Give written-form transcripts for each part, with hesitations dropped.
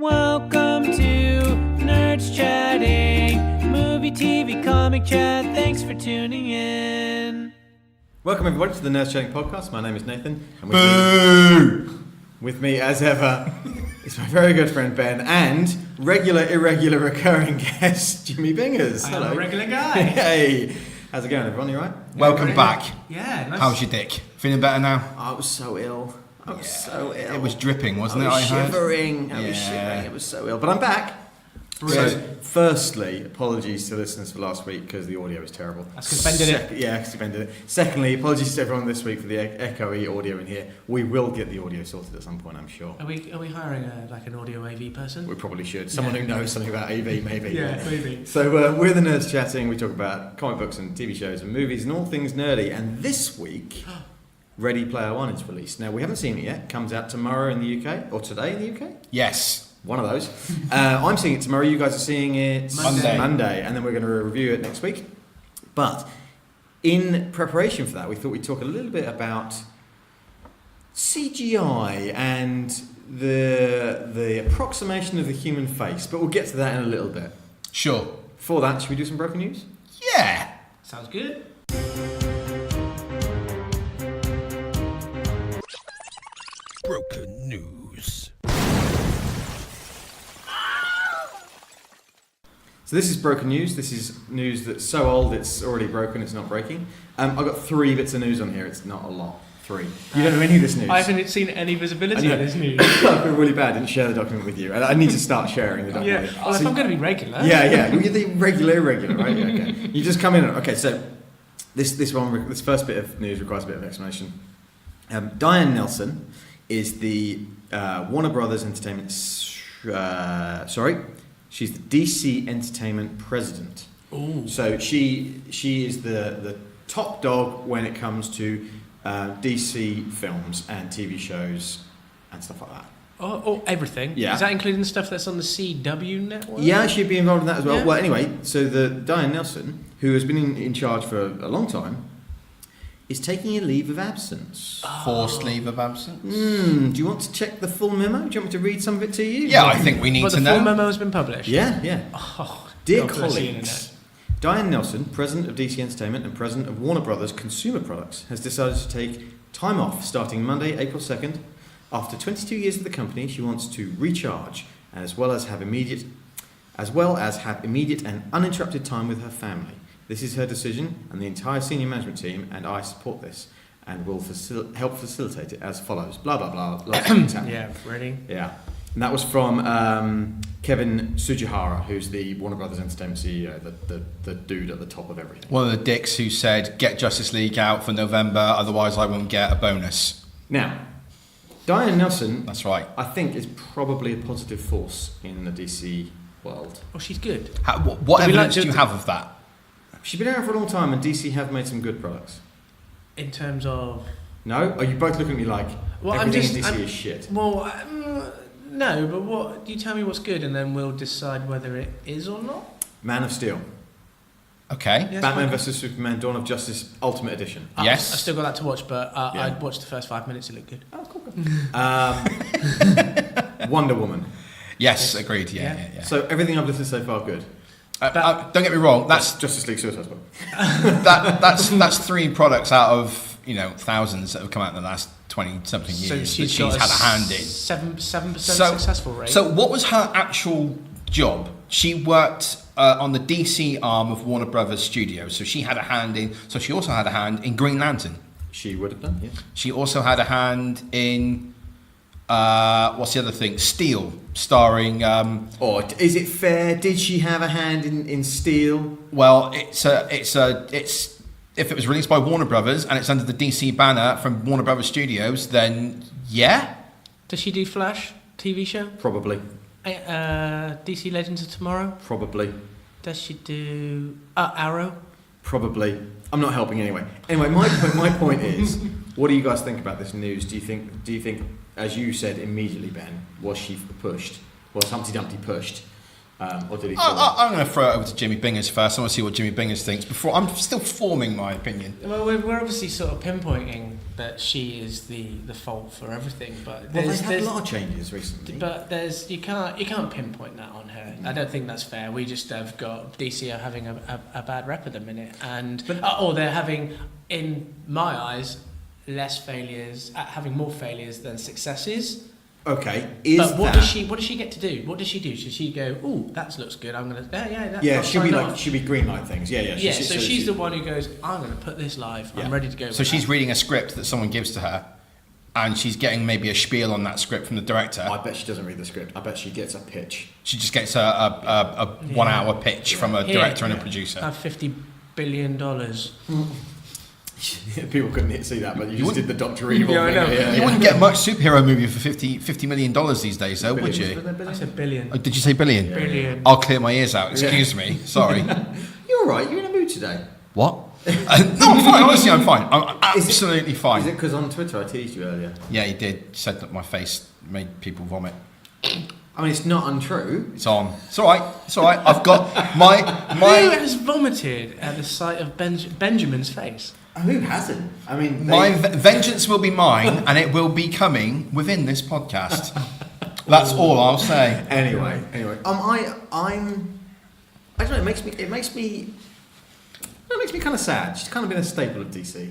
Welcome to Nerdschatting, movie, TV, comic chat. Thanks for tuning in. Welcome everybody to the Nerdschatting podcast. My name is Nathan. And Boo! with me, as ever, is my very good friend Ben and regular, irregular, recurring guest Jimmy Bingers. I'm a regular guy. Hey, how's it going, everyone? You alright? Welcome back. Yeah, nice. How's your dick? Feeling better now? I was so ill. I was so ill. It was dripping, wasn't I it? was I heard? shivering. I was Yeah. shivering. It was so ill. But I'm back. So, firstly, apologies to listeners for last week because the audio was terrible. That's because Ben did it. Yeah, because Ben did it. Secondly, apologies to everyone this week for the echoey audio in here. We will get the audio sorted at some point, I'm sure. Are we hiring an audio AV person? We probably should. Someone who knows something about AV, maybe. Yeah, maybe. So we're the Nerds Chatting. We talk about comic books and TV shows and movies and all things nerdy. And this week, Ready Player One is released. Now, we haven't seen it yet. It comes out tomorrow in the UK, or today in the UK? Yes. One of those. I'm seeing it tomorrow. You guys are seeing it Monday, and then we're going to review it next week. But in preparation for that, we thought we'd talk a little bit about CGI and the approximation of the human face. But we'll get to that in a little bit. Sure. Before that, should we do some broken news? Yeah. Sounds good. Broken news. So this is broken news. This is news that's so old it's already broken, it's not breaking. I've got 3 bits of news on here. It's not a lot. 3. You don't know any of this news. I haven't seen any visibility of this news. I feel really bad. I didn't share the document with you. I need to start sharing the document. Yeah. Well, if I'm going to be regular. Yeah. You're the regular, right? Yeah, okay. You just come in. Okay, so this first bit of news requires a bit of explanation. Diane Nelson is the Warner Brothers Entertainment. She's the DC Entertainment president. Ooh. So she is the top dog when it comes to DC films and TV shows and stuff like that. Oh, everything? Yeah. Is that including stuff that's on the CW network? Yeah, she'd be involved in that as well. Yeah. Well, anyway, so the Diane Nelson, who has been in charge for a long time, is taking a leave of absence. Forced leave of absence. Do you want to check the full memo? Do you want me to read some of it to you? Yeah, I think we need But to the know. full memo has been published? Yeah. Oh, Dear God bless the colleagues, Diane Nelson, president of DC Entertainment and president of Warner Brothers Consumer Products, has decided to take time off starting Monday, April 2nd. After 22 years with the company, she wants to recharge as well as have immediate and uninterrupted time with her family. This is her decision, and the entire senior management team and I support this and will help facilitate it as follows. Blah, blah, blah. Lots of things happening. Yeah, ready? Yeah. And that was from Kevin Tsujihara, who's the Warner Brothers Entertainment CEO, the dude at the top of everything. One of the dicks who said, get Justice League out for November, otherwise I won't get a bonus. Now, Diane Nelson, That's right. I think, is probably a positive force in the DC world. Oh, she's good. What Do we evidence like do you have of that? She's been around for a long time, and DC have made some good products. In terms of... No? Are you both looking at me like everything in DC is shit? Well, no, but what? You tell me what's good, and then we'll decide whether it is or not. Man of Steel. Okay. Yes, Batman fine. vs Superman: Dawn of Justice Ultimate Edition. Yes. I've still got that to watch, but Yeah. I watched the first 5 minutes. It looked good. Oh, cool. Wonder Woman. Yes, agreed. Yeah. So everything I've listened to so far, good. Don't get me wrong. That's Justice League Suicide Squad. that's 3 products out of thousands that have come out in the last 20-something years that she's got had a hand in. 7% successful rate. So what was her actual job? She worked on the DC arm of Warner Brothers Studios, so she had a hand in. So she also had a hand in Green Lantern. She would have done, yeah. She also had a hand in what's the other thing? Steel, starring. Or is it fair? Did she have a hand in Steel? Well, it's if it was released by Warner Brothers and it's under the DC banner from Warner Brothers Studios, then yeah. Does she do Flash TV show? Probably. DC Legends of Tomorrow? Probably. Does she do Arrow? Probably. I'm not helping anyway. Anyway, my point is, what do you guys think about this news? Do you think, as you said immediately, Ben, was she pushed? Was Humpty Dumpty pushed? Or did he fall? I'm going to throw it over to Jimmy Bingers first. I want to see what Jimmy Bingers thinks before. I'm still forming my opinion. Well, we're obviously sort of pinpointing that she is the fault for everything, but Well, they've had there's a lot of changes recently. but you can't pinpoint that on her. I don't think that's fair. We just have got DCEU having a bad rep at the minute, and or they're having, in my eyes, less failures, having more failures than successes. Okay, but what does she get to do? What does she do? Should she go, "Oh, that looks good. I'm gonna." She'll be green light things. Yeah. So she's the one who goes, "I'm gonna put this live. Yeah. I'm ready to go." So she's reading a script that someone gives to her, and she's getting maybe a spiel on that script from the director. I bet she doesn't read the script. I bet she gets a pitch. She just gets a 1 hour pitch from a director and a producer. I have $50 billion. People couldn't see that, but you just did the Dr. Evil Yeah, I know. thing. You wouldn't get much superhero movie for $50 million these days, though, would you? I said billion. Oh, did you say billion? Billion. I'll clear my ears out. Excuse me. Sorry. You're all right. You're in a mood today. What? No, I'm fine. Honestly, I'm fine. I'm absolutely fine. Is it because on Twitter I teased you earlier? Yeah, he did. Said that my face made people vomit. I mean, it's not untrue. It's on. It's all right. It's all right. I've got my. Who has vomited at the sight of Benjamin's face? Who hasn't? I mean, My vengeance will be mine, and it will be coming within this podcast. That's all I'll say. Anyway. I don't know. It makes me kind of sad. She's kind of been a staple of DC.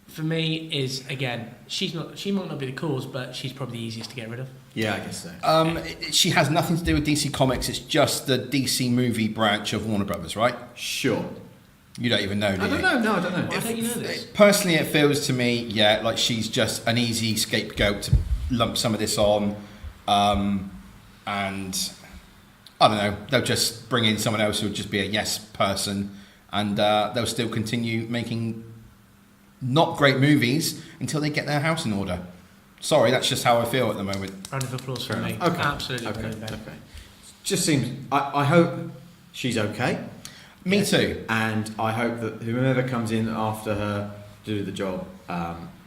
For me, is again, she might not be the cause, but she's probably the easiest to get rid of. Yeah, I guess so. She has nothing to do with DC Comics. It's just the DC movie branch of Warner Brothers, right? Sure. You don't even know, do you? I don't know. No, I don't know. Why don't you know this? Personally, it feels to me, yeah, like she's just an easy scapegoat to lump some of this on, and I don't know. They'll just bring in someone else who'll just be a yes person, and they'll still continue making not great movies until they get their house in order. Sorry, that's just how I feel at the moment. Round of applause for Fair me. enough. Okay. Absolutely. Okay. brilliant. Just seems. I hope she's okay. Me too. And I hope that whoever comes in after her to do the job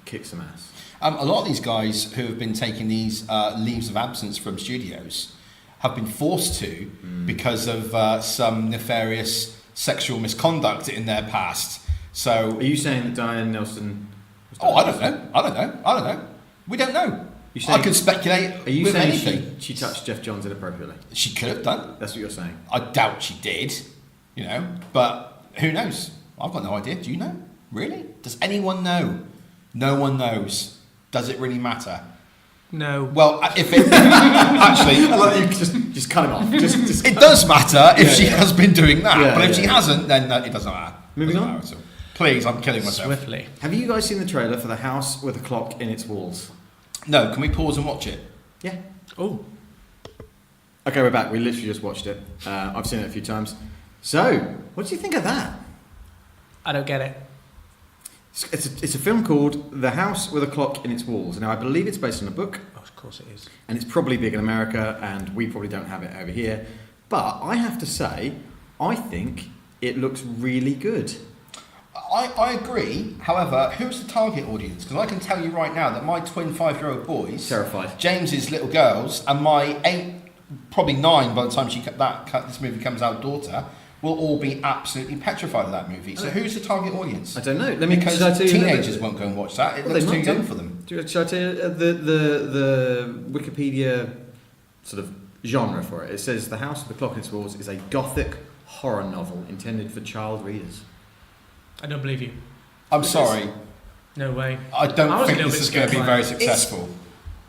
kicks some ass. A lot of these guys who have been taking these leaves of absence from studios have been forced to because of some nefarious sexual misconduct in their past. So, Are you saying that Diane Nelson? I don't know. We don't know. I can speculate. Are you with saying anything. she touched Jeff Johns inappropriately? She could have done. That's what you're saying. I doubt she did. You know, but who knows? I've got no idea. Do you know? Really? Does anyone know? No one knows. Does it really matter? No. Well, if it actually, You just cut him off. Just it does matter if she has been doing that. Yeah, but if yeah. she hasn't, then no, it doesn't matter. Moving Doesn't on. matter at all. Please, I'm killing myself. Swiftly. Have you guys seen the trailer for The House with a Clock in Its Walls? No, can we pause and watch it? Yeah. Oh. Okay, we're back. We literally just watched it. I've seen it a few times. So, what do you think of that? I don't get it. It's a film called The House with a Clock in Its Walls. Now, I believe it's based on a book, Oh, of course it is. and it's probably big in America, and we probably don't have it over here. But I have to say, I think it looks really good. I agree. However, who's the target audience? Because I can tell you right now that my twin 5-year-old boys, Terrified. James's little girls, and my 8, probably 9 by the time this movie comes out, daughter, will all be absolutely petrified of that movie. So who's the target audience? I don't know. Because should I tell you teenagers won't go and watch that. It Well, looks they too might young do. for them. Should I tell you the Wikipedia sort of genre for it? It says The House with the Clock in Its Walls is a gothic horror novel intended for child readers. I don't believe you. I'm sorry. No way. I don't I was a think little this bit is going to be scared very by it. successful.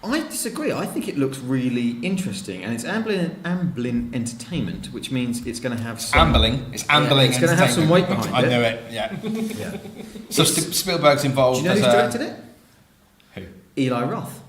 I disagree. I think it looks really interesting, and it's Amblin Entertainment, which means it's going to have some... Ambling. It's ambling. it's going to have some weight behind I it. knew it. Yeah. Yeah. So Spielberg's Do involved. you know who's as directed it? Who? Eli Roth.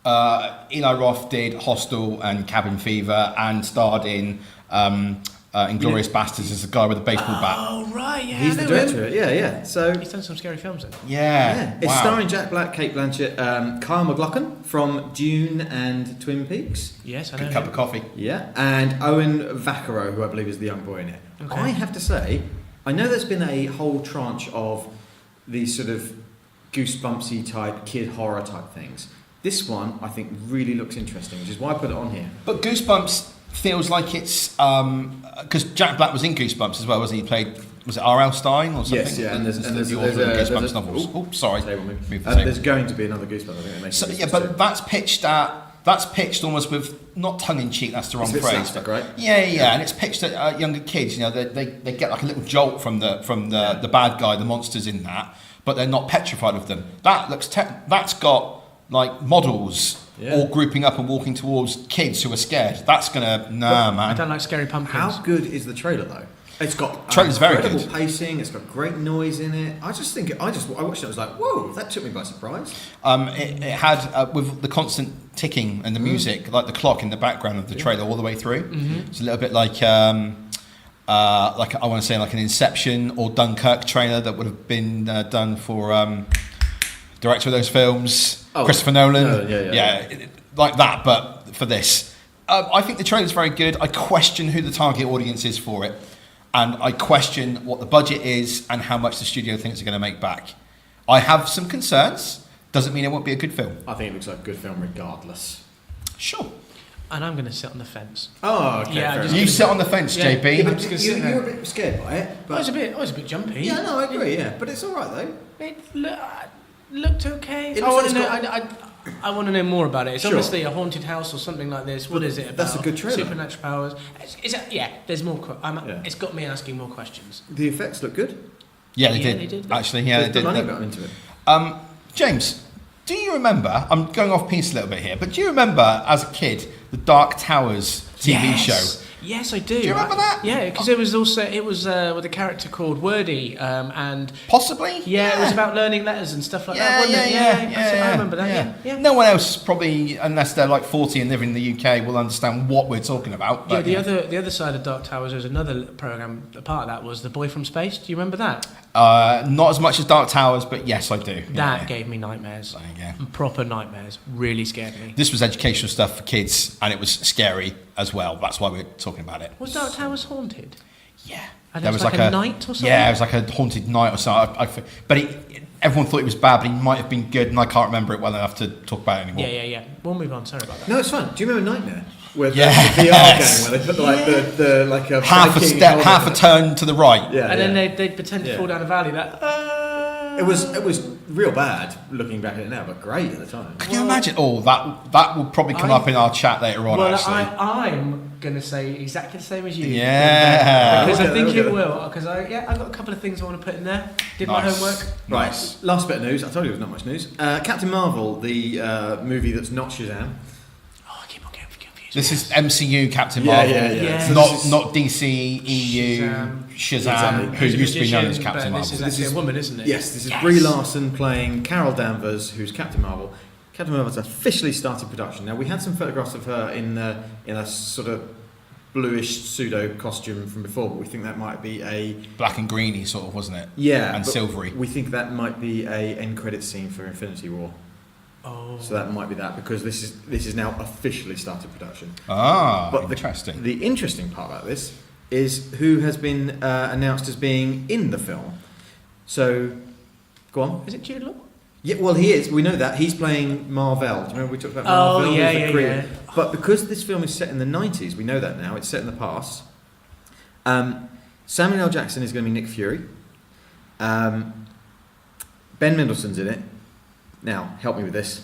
Eli Roth did Hostel and Cabin Fever and starred in Inglourious Bastards as the guy with the baseball bat. Oh, right, yeah. He's I the know director him. of it. Yeah. So He's done some scary films then. Yeah. it's Wow. starring Jack Black, Kate Blanchett, Kyle MacLachlan from Dune and Twin Peaks. Yes, I know Good cup him. of coffee. Yeah, and Owen Vaccaro, who I believe is the young boy in it. Okay. I have to say, I know there's been a whole tranche of these sort of goosebumpsy type kid horror type things, This one, I think, really looks interesting, which is why I put it on here. But Goosebumps feels like it's because Jack Black was in Goosebumps as well, wasn't he? He played, was it R.L. Stein or something? Yes, yeah, and there's the author of Goosebumps novels. Oh, sorry. There's going to be another Goosebumps. I think they make. So, yeah, but that's pitched almost with not tongue in cheek. That's the wrong phrase. Slapstick, right? Yeah, and it's pitched at younger kids. You know, they get like a little jolt from the bad guy, the monsters in that, but they're not petrified of them. That's got like models. Yeah. All grouping up and walking towards kids who are scared. That's gonna man. I don't like scary pumpkins. How good is the trailer though? It's got trailer's very incredible good. Pacing. It's got great noise in it. I watched it. I watched it. I was like, whoa, that took me by surprise. It had with the constant ticking and the music, like the clock in the background of the trailer all the way through. Mm-hmm. It's a little bit like I want to say like an Inception or Dunkirk trailer that would have been done for director of those films. Christopher Nolan, like that, but for this. I think the trailer's very good. I question who the target audience is for it, and I question what the budget is and how much the studio thinks they're going to make back. I have some concerns. Doesn't mean it won't be a good film. I think it looks like a good film regardless. Sure. And I'm going to sit on the fence. Oh, okay. Yeah, You sit on the fence, Yeah. JB. Yeah, I'm just gonna sit there. You're a bit scared by it. But I was a bit jumpy. yeah, no, I agree. Yeah, but it's all right though. It looked okay. It I want looks to like know. I want to know more about it. It's Sure. obviously a haunted house or something like this. What is it about? That's a good trailer. Supernatural powers. There's more. Yeah. It's got me asking more questions. The effects look good. Yeah, they Yeah, did. they did. Actually, yeah, There's they the money did. got into it. James, do you remember? I'm going off piece a little bit here, but do you remember as a kid the Dark Towers TV show? Yes, I do. Do you remember that? Yeah, because it was with a character called Wordy, and Possibly. it was about learning letters and stuff like that, wasn't it? I remember that. Yeah. No one else probably, unless they're like 40 and living in the UK, will understand what we're talking about. But, the other side of Dark Towers was another program. A part of that was The Boy from Space. Do you remember that? Not as much as Dark Towers, but yes, I do. That gave me nightmares. There you go. Proper nightmares. Really scared me. This was educational stuff for kids, and it was scary as well. That's why we're talking about it. Was Dark Towers haunted? Yeah. And there was like a night or something? Yeah, it was like a haunted night or something. But everyone thought it was bad, but it might have been good, and I can't remember it well enough to talk about it anymore. Yeah. We'll move on. Sorry about that. No, it's fine. Do you remember Nightmare? Where the Yes. VR game, where they put like the like a Half a Viking step, helmet half a on it. turn to the right. Yeah, And then they'd pretend to Yeah. fall down a valley. It was real bad looking back at it now, but great at the time. Can you imagine? Oh, that will probably come up in our chat later on, actually. I'm going to say exactly the same as you. Yeah. Because I think Okay. it will. Because I've got a couple of things I want to put in there. Did my Nice. homework. Right, last bit of news. I told you there's not much news. Captain Marvel, the movie that's not Shazam. Oh, I keep on getting confused. This is MCU Captain Yeah, Marvel. yeah. So Not DCEU Shazam, Exactly. who used to be known as Magician, Captain but Marvel. This is actually a woman, isn't it? Yes, this is Brie Larson playing Carol Danvers, who's Captain Marvel. Captain Marvel's officially started production. Now, we had some photographs of her in a sort of bluish pseudo costume from before, but we think that might be a Black and greeny sort of, wasn't it? yeah, And but silvery. We think that might be a end credit scene for Infinity War. Oh. So that might be that, because this is now officially started production. Ah, But interesting. The interesting part about this is who has been announced as being in the film. So, go on. Is it Jude Law? Yeah, well, he is. We know that. He's playing Marvel. Do you remember we talked about Oh, Marvel? yeah, He's the yeah, creator. yeah. But because this film is set in the 90s, we know that now. It's set in the past. Samuel L. Jackson is going to be Nick Fury. Ben Mendelsohn's in it. Now, help me with this.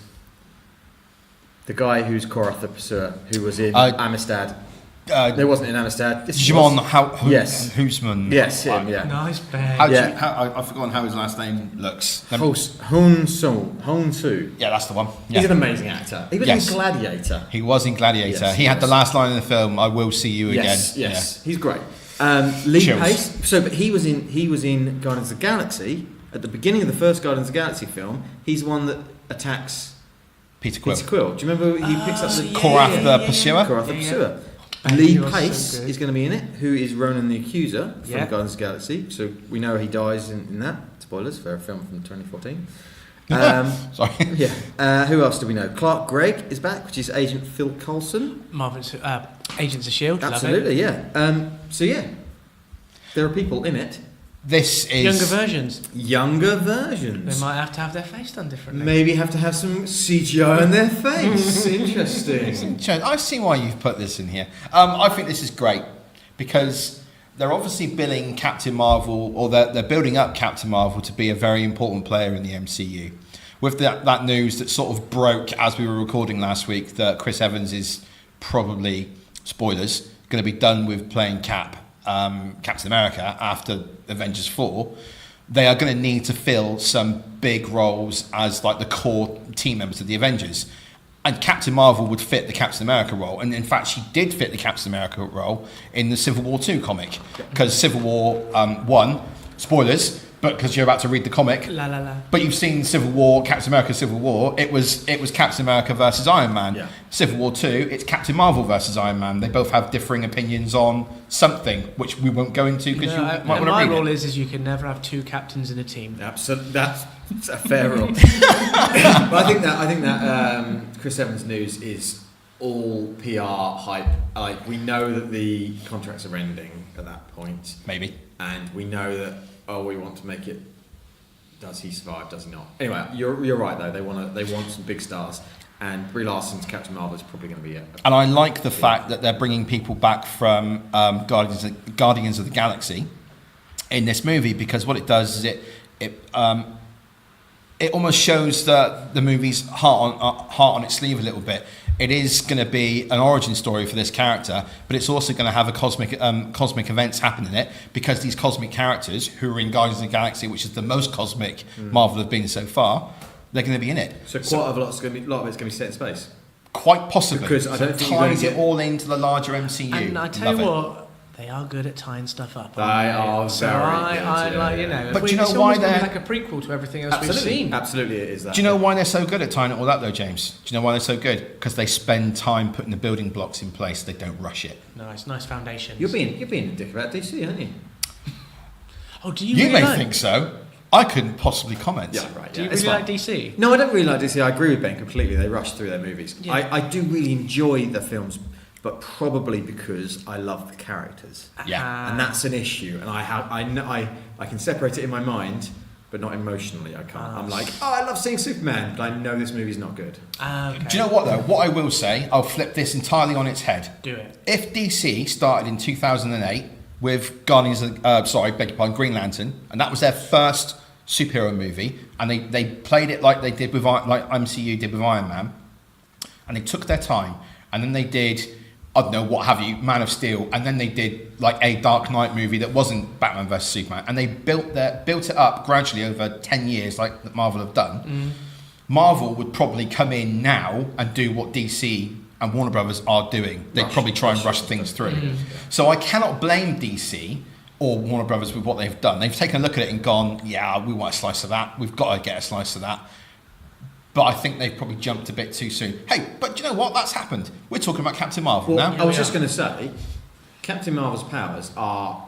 The guy who's Korath the Pursuer, who was in Amistad. There wasn't in Amistad. Jimon Yes. Hoosman. Yes, him, yeah. Nice bag. I've forgotten how his last name looks. Hon Soo. Yeah, that's the one. He's Yeah. an amazing actor. He was Yes. in Gladiator. He was in Gladiator. Yes, he he had the was. last line in the film, "I will see you Yes, again." yes, he's great. Lee Chills. Pace. But he was in Guardians of the Galaxy at the beginning of the first Guardians of the Galaxy film. He's the one that attacks Peter Quill. Peter Quill. Do you remember he picks up the Korath the Pursuer. Korath the Yeah, yeah. Pursuer? And Lee he was so Pace good. is going to be in it, who is Ronan the Accuser from Yeah. Guardians of the Galaxy. So we know he dies in that. Spoilers for a film from 2014. Sorry. Yeah. Who else do we know? Clark Gregg is back, which is Agent Phil Coulson. Marvel's Agents of S.H.I.E.L.D. Absolutely, yeah. So yeah, there are people in it. This is Younger versions. Younger They versions. might have to have their face done differently. Maybe have to have some CGI on their face. Interesting. I see why you've put this in here. I think this is great because they're obviously billing Captain Marvel, or they're building up Captain Marvel to be a very important player in the MCU. With that news that sort of broke as we were recording last week, that Chris Evans is probably, spoilers, going to be done with playing Captain America after Avengers 4, they are going to need to fill some big roles as like the core team members of the Avengers. And Captain Marvel would fit the Captain America role. And in fact, she did fit the Captain America role in the Civil War 2 comic. Because Civil War 1, spoilers, but because you're about to read the comic, La la la. but you've seen Civil War, Captain America Civil War, it was Captain America versus Iron Man. Yeah. Civil War 2, it's Captain Marvel versus Iron Man. They both have differing opinions on something, which we won't go into because you might want to my read rule it. is you can never have two captains in a team. Absolutely, that's a fair rule. But I think that Chris Evans news is all PR hype. Like, we know that the contracts are ending at that point, Maybe. and we know that we want to make it. Does he survive? Does he not? Anyway, you're right though. They want some big stars, and Brie Larson's Captain Marvel is probably going to be it. And I like the fact that they're bringing people back from Guardians of the Galaxy in this movie, because what it does is it almost shows the movie's heart on its sleeve a little bit. It is going to be an origin story for this character, but it's also going to have a cosmic events happen in it, because these cosmic characters who are in Guardians of the Galaxy, which is the most cosmic Marvel have been so far, they're going to be in it. So quite a lot of it's going to be set in space. Quite possibly. Because I don't it think you're going ties to it get- all into the larger MCU. And I tell you Love it. what, they are good at tying stuff up. They aren't are So very I good, like, yeah. you know. But do you know it's why almost gonna be they're- like a prequel to everything else we've Absolutely, seen. absolutely, it is that. Do you know why they're so good at tying it all up, though, James? Do you know why they're so good? Because they spend time putting the building blocks in place. They don't rush it. Nice foundations. You're being a dick about DC, aren't you? Oh, do you? You really may like, think so. I couldn't possibly comment. Yeah, right. Do you yeah, it's really like fine. DC? No, I don't really like DC. I agree with Ben completely. They rush through their movies. Yeah. I do really enjoy the films, but probably because I love the characters, Yeah. and that's an issue. And I can separate it in my mind, but not emotionally. I can't. I'm like, I love seeing Superman, but I know this movie's not good. Okay. Do you know what, though? What I will say, I'll flip this entirely on its head. Do it. If DC started in 2008 with Green Lantern, and that was their first superhero movie, and they played it like they did with MCU did with Iron Man, and they took their time, and then they did, I don't know, what have you, Man of Steel, and then they did like a Dark Knight movie that wasn't Batman vs Superman, and they built it up gradually over 10 years like that Marvel have done. Marvel would probably come in now and do what DC and Warner Brothers are doing. They'd probably try and rush things through. So I cannot blame DC or Warner Brothers with what they've done. They've taken a look at it and gone, yeah, we want a slice of that. We've got to get a slice of that. But I think they've probably jumped a bit too soon. Hey, but you know what? That's happened. We're talking about Captain Marvel Well, now. I was just going to say, Captain Marvel's powers are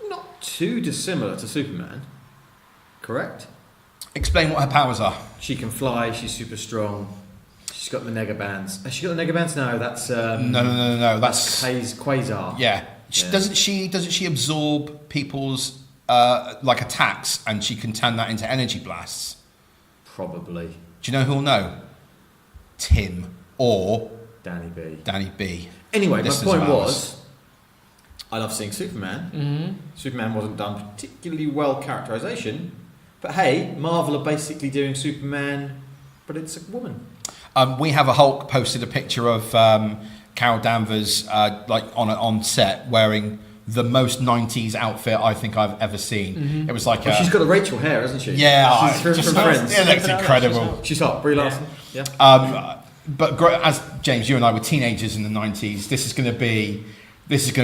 not too dissimilar to Superman, correct? Explain what her powers are. She can fly. She's super strong. She's got the negabands. Has she got the negabands? No, that's No. That's Quasar. yeah. Yeah. Doesn't she absorb people's like attacks, and she can turn that into energy blasts? Probably Do you know who'll know? Tim or Danny B. Danny B. Anyway, Listeners my point of ours. was, I love seeing Superman. Superman wasn't done particularly well characterization, but hey, Marvel are basically doing Superman, but it's a woman. We have a Hulk posted a picture of Carol Danvers like on set wearing the most 90s outfit I think I've ever seen. It was like She's got the Rachel hair, hasn't she? yeah, She's from just- Friends. it looks incredible. She's hot. Brie Larson. Yeah. But as James, you and I were teenagers in the 90s, this is going to be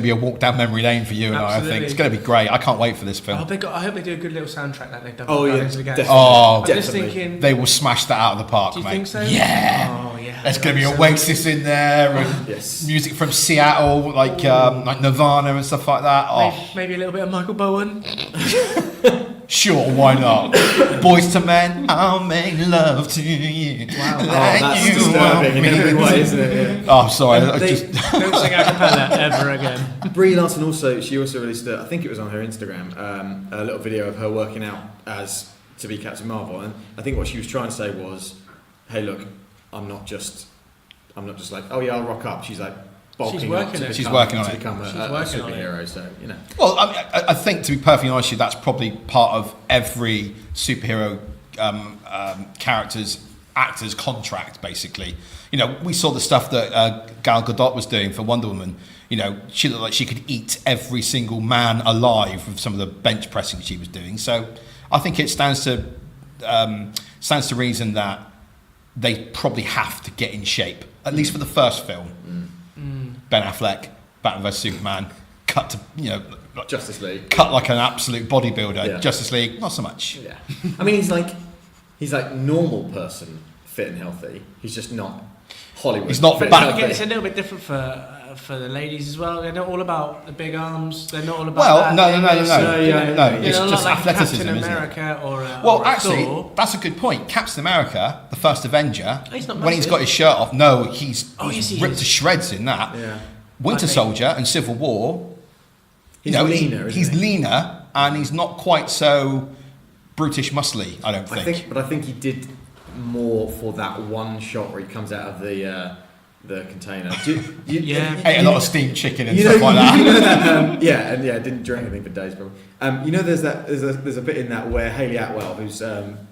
a walk down memory lane for you and I think. Absolutely. It's going to be great. I can't wait for this I film. hope they do a good little soundtrack like they've done. Oh, for yeah, Guardians of the Galaxy. definitely. Oh, I'm just definitely. thinking. they will smash that out of the park, Do you mate. think so? Yeah. Oh yeah. There's going to be So- Oasis in there and Yes. music from Seattle, like Nirvana and stuff like that. Oh, Maybe a little bit of Michael Bowen. Sure, why not? Boys to men, I'll make love to you. Wow, Like that's you disturbing in want every me way, to. isn't it? Yeah. Oh, sorry. I They- just, Don't sing a cappella ever again. Brie Larson also released I think it was on her Instagram, a little video of her working out as to be Captain Marvel, and I think what she was trying to say was, hey, look, I'm not just like, oh yeah, I'll rock up. She's like bulking She's up working to on it. She's become, working on to it. become a She's working on it. superhero. So you know, well, I think, to be perfectly honest with you, that's probably part of every superhero character's actor's contract, basically. You know, we saw the stuff that Gal Gadot was doing for Wonder Woman. You know, she looked like she could eat every single man alive with some of the bench pressing she was doing. So I think it stands to reason that they probably have to get in shape, at least for the first film. Ben Affleck, Batman vs Superman, cut to, you know, Justice League. cut like an absolute bodybuilder. Yeah. Justice League, not so much. Yeah, I mean he's like normal person, fit and healthy. He's just not Hollywood. He's not fit and back- healthy. It's a little bit different for the ladies as well. They're not all about the big arms. They're not all about Well, that. no. It's not just like athleticism, Captain isn't it? America or Well, or actually, Thor. that's a good point. Captain America, the first Avenger, He's not when he's massive. got his shirt off, no, he's yes, he ripped is. to shreds in that. Yeah. Winter I think- Soldier and Civil War, He's you know, leaner. he's isn't he? leaner and he's not quite so brutish muscly, I don't think. But I think he did more for that one shot where he comes out of the container. Yeah. Ate a lot of steamed chicken and You stuff know, like that. you know that, didn't drink anything for days probably. You know, there's a bit in that where Hayley Atwell, who's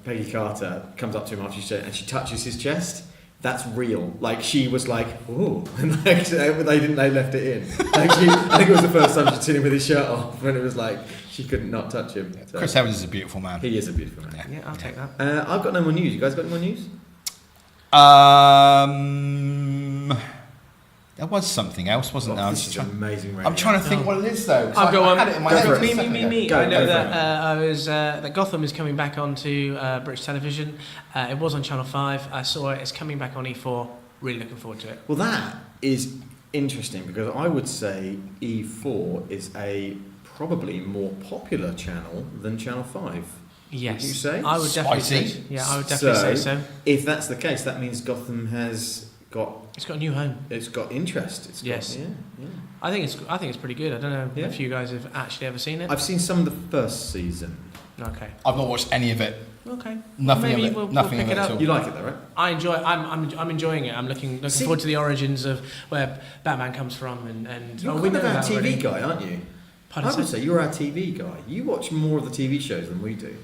Peggy Carter, comes up to him after she touches his chest. That's real. Like she was like, ooh, and like they left it in. Like I think it was the first time she'd seen him with his shirt off, and it was like she couldn't not touch him. So, Chris Evans is a beautiful man. he is a beautiful man. Yeah. Yeah, I'll take that. I've got no more news. You guys got any more news? There was something else, wasn't there? This is amazing. Radio. I'm trying to think what it is though. 'cause I've got I one. had it in my Go head. for a it. second ago. Me. Go, I know go that for it. I was that Gotham is coming back onto British television. It was on Channel 5. I saw it. It's coming back on E4. Really looking forward to it. Well, that is interesting because I would say E4 is a probably more popular channel than Channel 5. Yes. Would you say? I would definitely Spicy. say. Yeah, I would definitely say so. If that's the case, that means Gotham has got It's got a new home. interest. It's got, Yes. Yeah. I think it's pretty good. I don't know Yeah. if you guys have actually ever seen it. I've seen some of the first season. Okay. I've not watched any of it. Okay. Nothing Maybe of it. we'll Nothing pick of it it up. at all. You like it though, right? I enjoy. I'm enjoying it. I'm looking See- forward to the origins of where Batman comes from and You're we kind know of our that TV already. guy, aren't you? Pardon, I would sir? say you're our TV guy. You watch more of the TV shows than we do.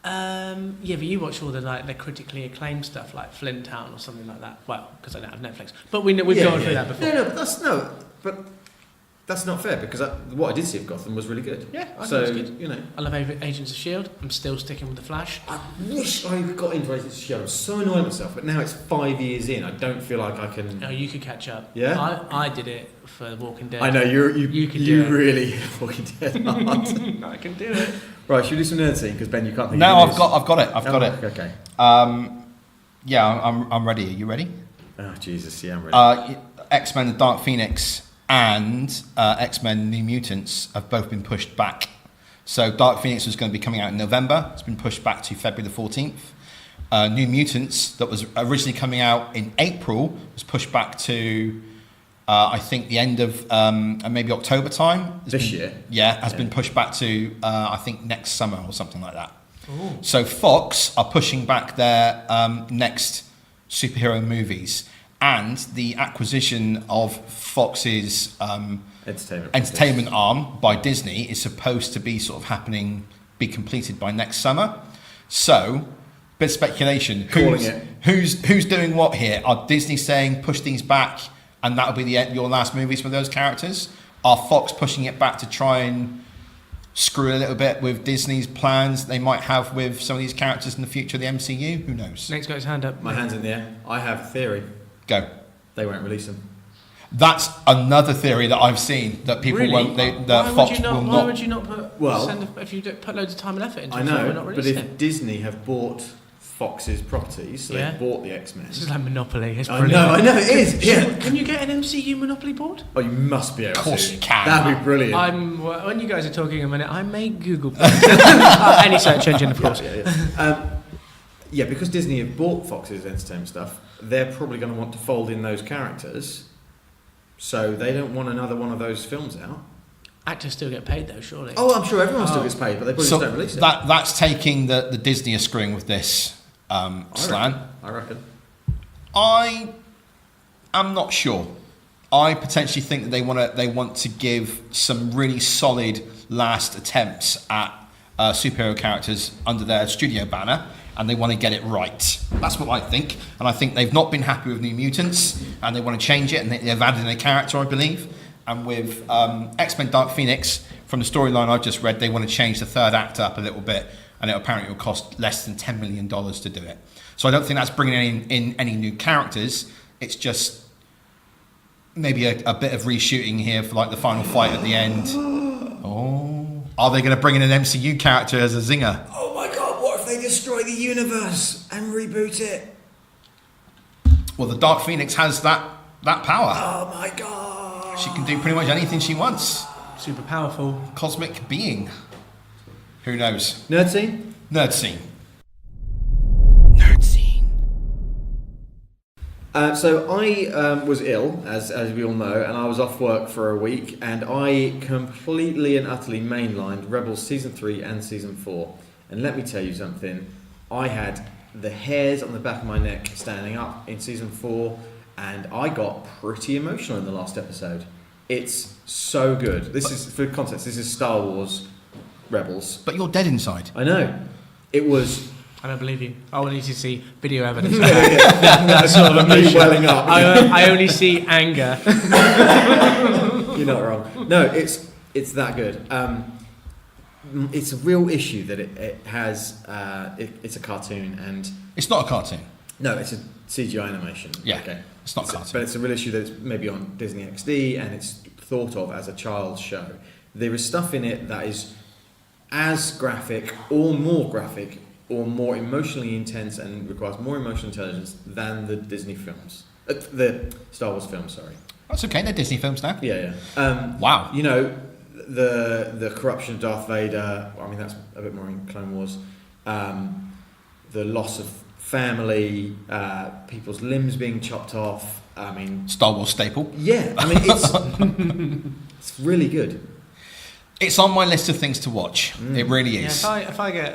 Yeah, but you watch all the critically acclaimed stuff like Flint Town or something like that. Well, because I don't have Netflix, but we've gone through that before. No, but that's not fair because what I did see of Gotham was really good. Yeah, I So think it's good. you know, I love Agents of Shield. I'm still sticking with the Flash. I wish I got into Agents of Shield. I'm so annoyed at myself, but now it's 5 years in. I don't feel like I can. No, you could catch up. Yeah? I did it for The Walking Dead. I know You can do it. really fucking dead hard. I can do it. Right, should we do some Nerdscene? Because Ben, you can't think. No, of I've got it. I've got it. Okay. Yeah, I'm ready. Are you ready? Oh Jesus, yeah, I'm ready. X-Men: The Dark Phoenix and X-Men: New Mutants have both been pushed back. So Dark Phoenix was going to be coming out in November. It's been pushed back to February the 14th. New Mutants, that was originally coming out in April, was pushed back to I think the end of maybe October time. This year? Yeah, has been pushed back to I think next summer or something like that. Ooh. So Fox are pushing back their next superhero movies, and the acquisition of Fox's entertainment arm by Disney is supposed to be sort of be completed by next summer. So, bit of speculation. Who's doing what here? Are Disney saying push these back, and that'll be your last movies for those characters? Are Fox pushing it back to try and screw a little bit with Disney's plans they might have with some of these characters in the future of the MCU? Who knows? Nate's got his hand up. My hand's in the air. I have a theory. Go. They won't release them. That's another theory that I've seen, that people Really? won't. Why Fox would you not? will Why not. would you not put? Well, if you put loads of time and effort into I a film and know, not but release if it? Disney have bought Fox's properties. So Yeah. they bought the X-Men. This is like Monopoly. It's I brilliant. know, it is. Yeah. Can you get an MCU Monopoly board? Oh, you must be able to. Of course you can. That'd be brilliant. When you guys are talking a minute, I may Google any search engine, of course. Yeah, because Disney have bought Fox's entertainment stuff, they're probably going to want to fold in those characters, so they don't want another one of those films out. Actors still get paid though, surely. Oh, I'm sure everyone still gets paid, but they probably just don't release it. That's taking the Disney are screwing with this slant. I reckon. I am not sure. I potentially think that they want to give some really solid last attempts at superhero characters under their studio banner, and they want to get it right. That's what I think. And I think they've not been happy with New Mutants, and they want to change it, and they've added in a character, I believe. And with X-Men Dark Phoenix, from the storyline I've just read, they want to change the third act up a little bit, and apparently it will cost less than $10 million to do it. So I don't think that's bringing in any new characters. It's just maybe a bit of reshooting here for like the final fight at the end. Oh, are they going to bring in an MCU character as a zinger? Oh my God! What if they destroy the universe and reboot it? Well, the Dark Phoenix has that power. Oh my God! She can do pretty much anything she wants. Super powerful. Cosmic being. Who knows? Nerdscene? Nerdscene. So I was ill, as we all know, and I was off work for a week, and I completely and utterly mainlined Rebels Season 3 and Season 4. And let me tell you something, I had the hairs on the back of my neck standing up in Season 4, and I got pretty emotional in the last episode. It's so good. This is, for context, this is Star Wars Rebels. But you're dead inside. I know. It was... I don't believe you. I will need to see video evidence. That sort of emotion welling up. I only see anger. You're not wrong. No, it's that good. It's a real issue that it has. It's a cartoon, and it's not a cartoon. No, it's a CGI animation. Yeah, okay. It's not a cartoon. But it's a real issue that's maybe on Disney XD, and it's thought of as a child's show. There is stuff in it that is as graphic or more emotionally intense and requires more emotional intelligence than the Disney films. The Star Wars films, sorry. That's okay, they're Disney films now. Yeah. Wow. You know, the corruption of Darth Vader, I mean, that's a bit more in Clone Wars. The loss of family, people's limbs being chopped off. I mean... Star Wars staple. Yeah, I mean, it's really good. It's on my list of things to watch. It really is. Yeah, if I get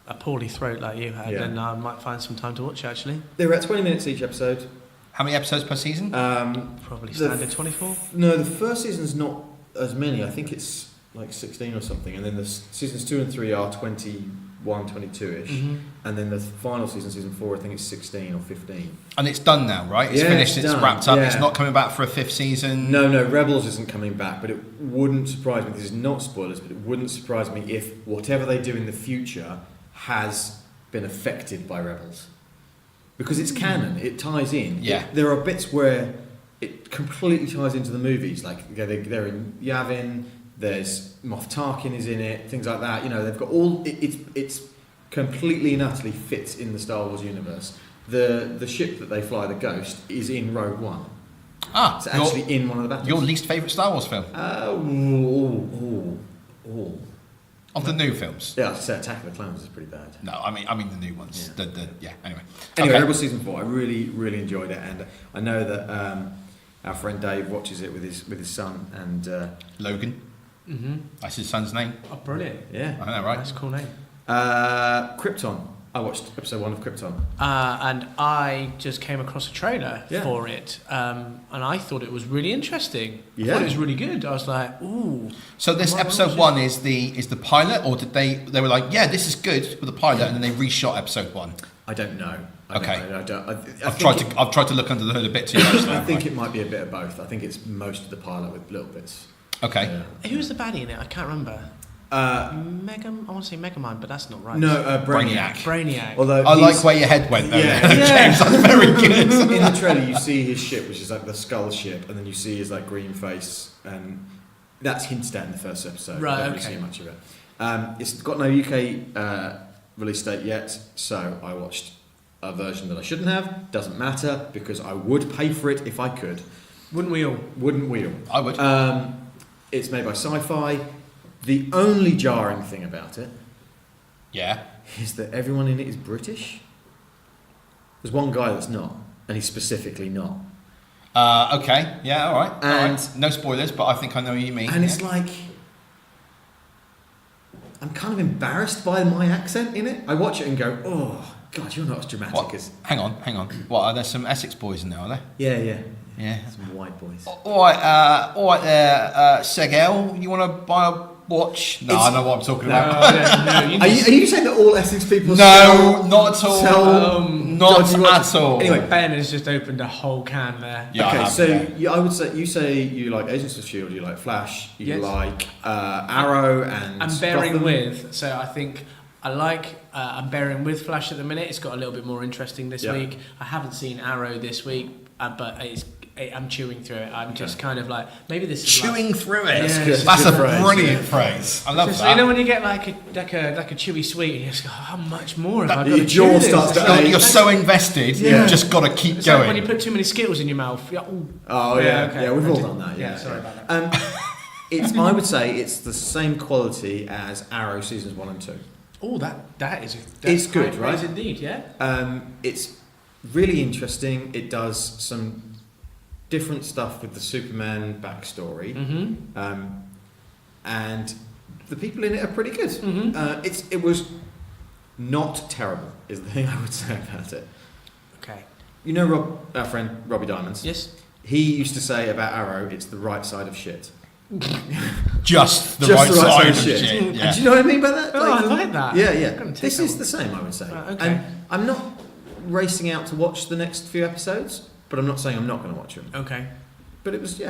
a poorly throat like you had, then I might find some time to watch it, actually. They're at 20 minutes each episode. How many episodes per season? Probably standard 24. No, the first season's not as many. I think it's like 16 or something. And then the seasons 2 and 3 are 21, 22-ish. Mm-hmm. And then the final season, season 4, I think it's 16 or 15. And it's done now, right? It's finished, it's wrapped up. Yeah. It's not coming back for a 5th season. No, Rebels isn't coming back, but it wouldn't surprise me. This is not spoilers, but it wouldn't surprise me if whatever they do in the future has been affected by Rebels. Because it's canon, it ties in. Yeah. There are bits where it completely ties into the movies, like they're in Yavin, there's Moff Tarkin is in it, things like that. You know, they've got all... It's completely and utterly fits in the Star Wars universe. The ship that they fly, the Ghost, is in Rogue One. Ah, it's actually in one of the battles. Your least favourite Star Wars film? Of the new films? Yeah, I said Attack of the Clones is pretty bad. No, I mean the new ones. Yeah. Anyway, Rebels season 4, I really, really enjoyed it, and I know that our friend Dave watches it with his son and Logan. Mm-hmm. That's his son's name. Oh, brilliant! Yeah, I know, right? That's a cool name. Krypton. I watched episode 1 of Krypton. And I just came across a trailer for it, and I thought it was really interesting. I thought it was really good. I was like, ooh. So this episode 1 is the pilot, or did they were like, yeah, this is good with the pilot, and then they reshot episode 1? I don't know. I've tried to look under the hood a bit too much. I think it might be a bit of both. I think it's most of the pilot with little bits. Okay. Who was the baddie in it? I can't remember. I want to say Megamind, but that's not right. No, Brainiac. Although I like where your head went though. James, that's very good. In the trailer, you see his ship, which is like the skull ship, and then you see his like green face, and that's hinted at in the first episode. Right. I don't really see much of it. It's got no UK release date yet, so I watched a version that I shouldn't have. Doesn't matter because I would pay for it if I could. Wouldn't we all? Wouldn't we all? I would. It's made by Sci-Fi. The only jarring thing about it is that everyone in it is British. There's one guy that's not, and he's specifically not. Okay, yeah, all right. And no spoilers, but I think I know what you mean. And it's like, I'm kind of embarrassed by my accent in it. I watch it and go, oh, God, you're not as dramatic as... Hang on. What, are there some Essex boys in there, are there? Yeah. Yeah. Some white boys. All right there, Segel, you want to buy a watch? No, I know what I'm talking about. Are you saying that all Essex people No, not at all. Not at all. Anyway, Ben has just opened a whole can there. Yeah, okay, so yeah. I would say you like Agents of S.H.I.E.L.D., you like Flash, you like Arrow and I'm bearing Gotham. with, so I think I like, I'm bearing with Flash at the minute. It's got a little bit more interesting this week. I haven't seen Arrow this week, but I'm chewing through it. I'm just kind of like, maybe this is Chewing through it. Yeah. That's a brilliant phrase. I love that. You know when you get like a chewy sweet, and you just go, how much more have I got Your to jaw chew this? starts to You're so invested, you've just got to keep It's going. like when you put too many Skittles in your mouth. Oh yeah, okay. yeah, we've all done that. Yeah, sorry about that. I would say it's the same quality as Arrow seasons 1 and 2. Oh, that is It's good, right? Praise indeed, yeah. It's really interesting. It does some different stuff with the Superman backstory, and the people in it are pretty good. It was not terrible, is the thing I would say about it. Okay. You know our friend Robbie Diamonds? Yes. He used to say about Arrow, it's the right side of shit. Just the right side of shit. And Yeah. do you know what I mean by that? Oh, I like that. Yeah. I'm gonna take This that is one. the same, I would say. Okay. And I'm not racing out to watch the next few episodes, but I'm not saying I'm not going to watch them. Okay. But it was,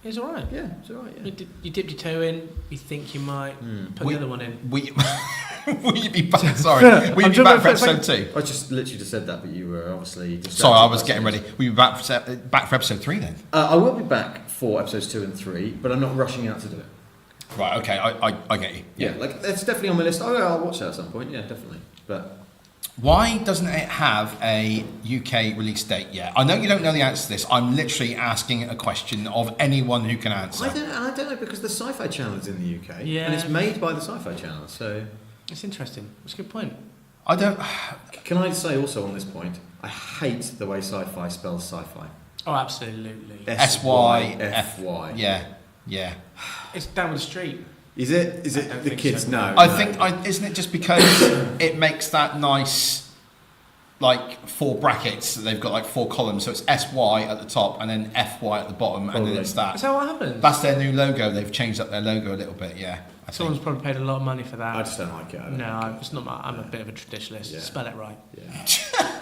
It's all right. Yeah, it's all right, yeah. You dipped your toe in. You think you might put the other one in. Will you be back? Sorry. Will you be back for episode 2? I just literally just said that, but you were obviously distracted. Sorry, I was by getting something. ready. Will you be back for episode 3 then? I will be back for episodes 2 and 3, but I'm not rushing out to do it. Right, okay, I get you. Yeah, like that's definitely on my list. Oh, yeah, I'll watch that at some point. Yeah, definitely. But why doesn't it have a UK release date yet? I know you don't know the answer to this. I'm literally asking a question of anyone who can answer. I don't know because the Sci-Fi Channel is in the UK, Yeah. and it's made by the Sci-Fi Channel. So It's interesting. That's a good point. I don't. can I say also on this point, I hate the way Sci-Fi spells sci-fi. Oh, absolutely. SYFY. Yeah. It's down the street. Is it? Is I it don't the think kids? so. No. I no. think, isn't it just because it makes that nice, like 4 brackets that they've got like 4 columns, so it's SY at the top and then FY at the bottom, and Probably. then it's that. Is that what happens? That's their new logo. They've changed up their logo a little bit. Yeah. I think. Someone's probably paid a lot of money for that. I just don't like it. It's not. I'm a bit of a traditionalist. Yeah. Spell it right. Yeah.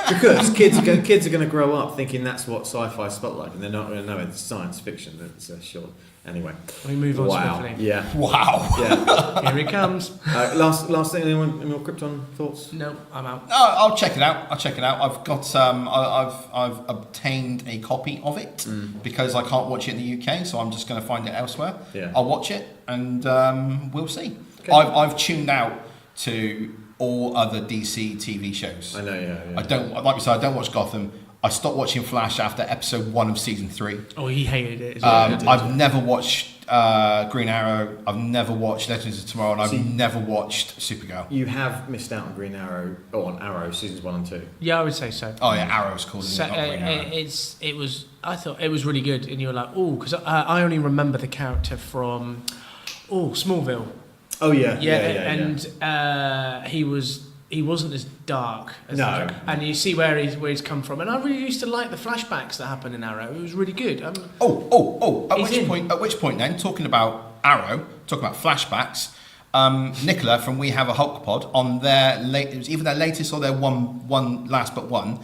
Because kids are going to grow up thinking that's what sci-fi spelled like, and they're not going to know it's science fiction. That's short. Anyway. We move on Wow. swiftly. Yeah. Wow. Yeah. Here he comes. Last thing. Any more Krypton thoughts? No, I'm out. I'll check it out. I've got I've obtained a copy of it because I can't watch it in the UK, so I'm just going to find it elsewhere. Yeah. I'll watch it and we'll see. Okay. I've tuned out to all other DC TV shows. I know. Yeah. I don't, like we said, I don't watch Gotham. I stopped watching Flash after episode 1 of season 3. Oh, he hated it. As well. I've never watched Green Arrow. I've never watched Legends of Tomorrow, and I've never watched Supergirl. You have missed out on Green Arrow or on Arrow seasons 1 and 2. Yeah, I would say so. Oh yeah, Arrow's called. So, not Green Arrow. I thought it was really good, and you were like, oh, because I only remember the character from, Smallville. Oh yeah. And he wasn't as dark as No. the Joker. And you see where he's come from. And I really used to like the flashbacks that happen in Arrow. It was really good. At which point then, talking about Arrow, talking about flashbacks, Nicola from We Have a Hulk Pod, on it was either their latest or their one last but one,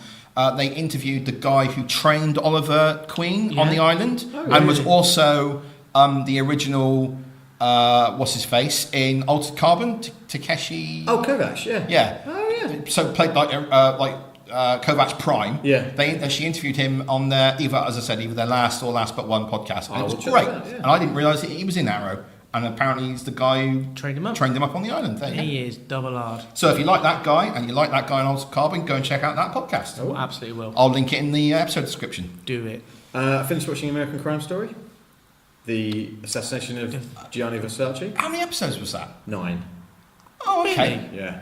they interviewed the guy who trained Oliver Queen on the island, and was also the original what's his face in Altered Carbon, Takeshi. Oh, Kovacs, yeah. Yeah. Oh, yeah. So played like Kovacs Prime. Yeah. She interviewed him on either their last or last but one podcast. And it was check great. that out, yeah. And I didn't realise he was in Arrow. And apparently he's the guy who Trained him up. on the island. There you go. He is double hard. So if you like that guy and you like that guy on Altered Carbon, go and check out that podcast. Oh, absolutely will. I'll link it in the episode description. Do it. I finished watching American Crime Story. The assassination of Gianni Versace. How many episodes was that? 9. Oh, okay. Really? Yeah.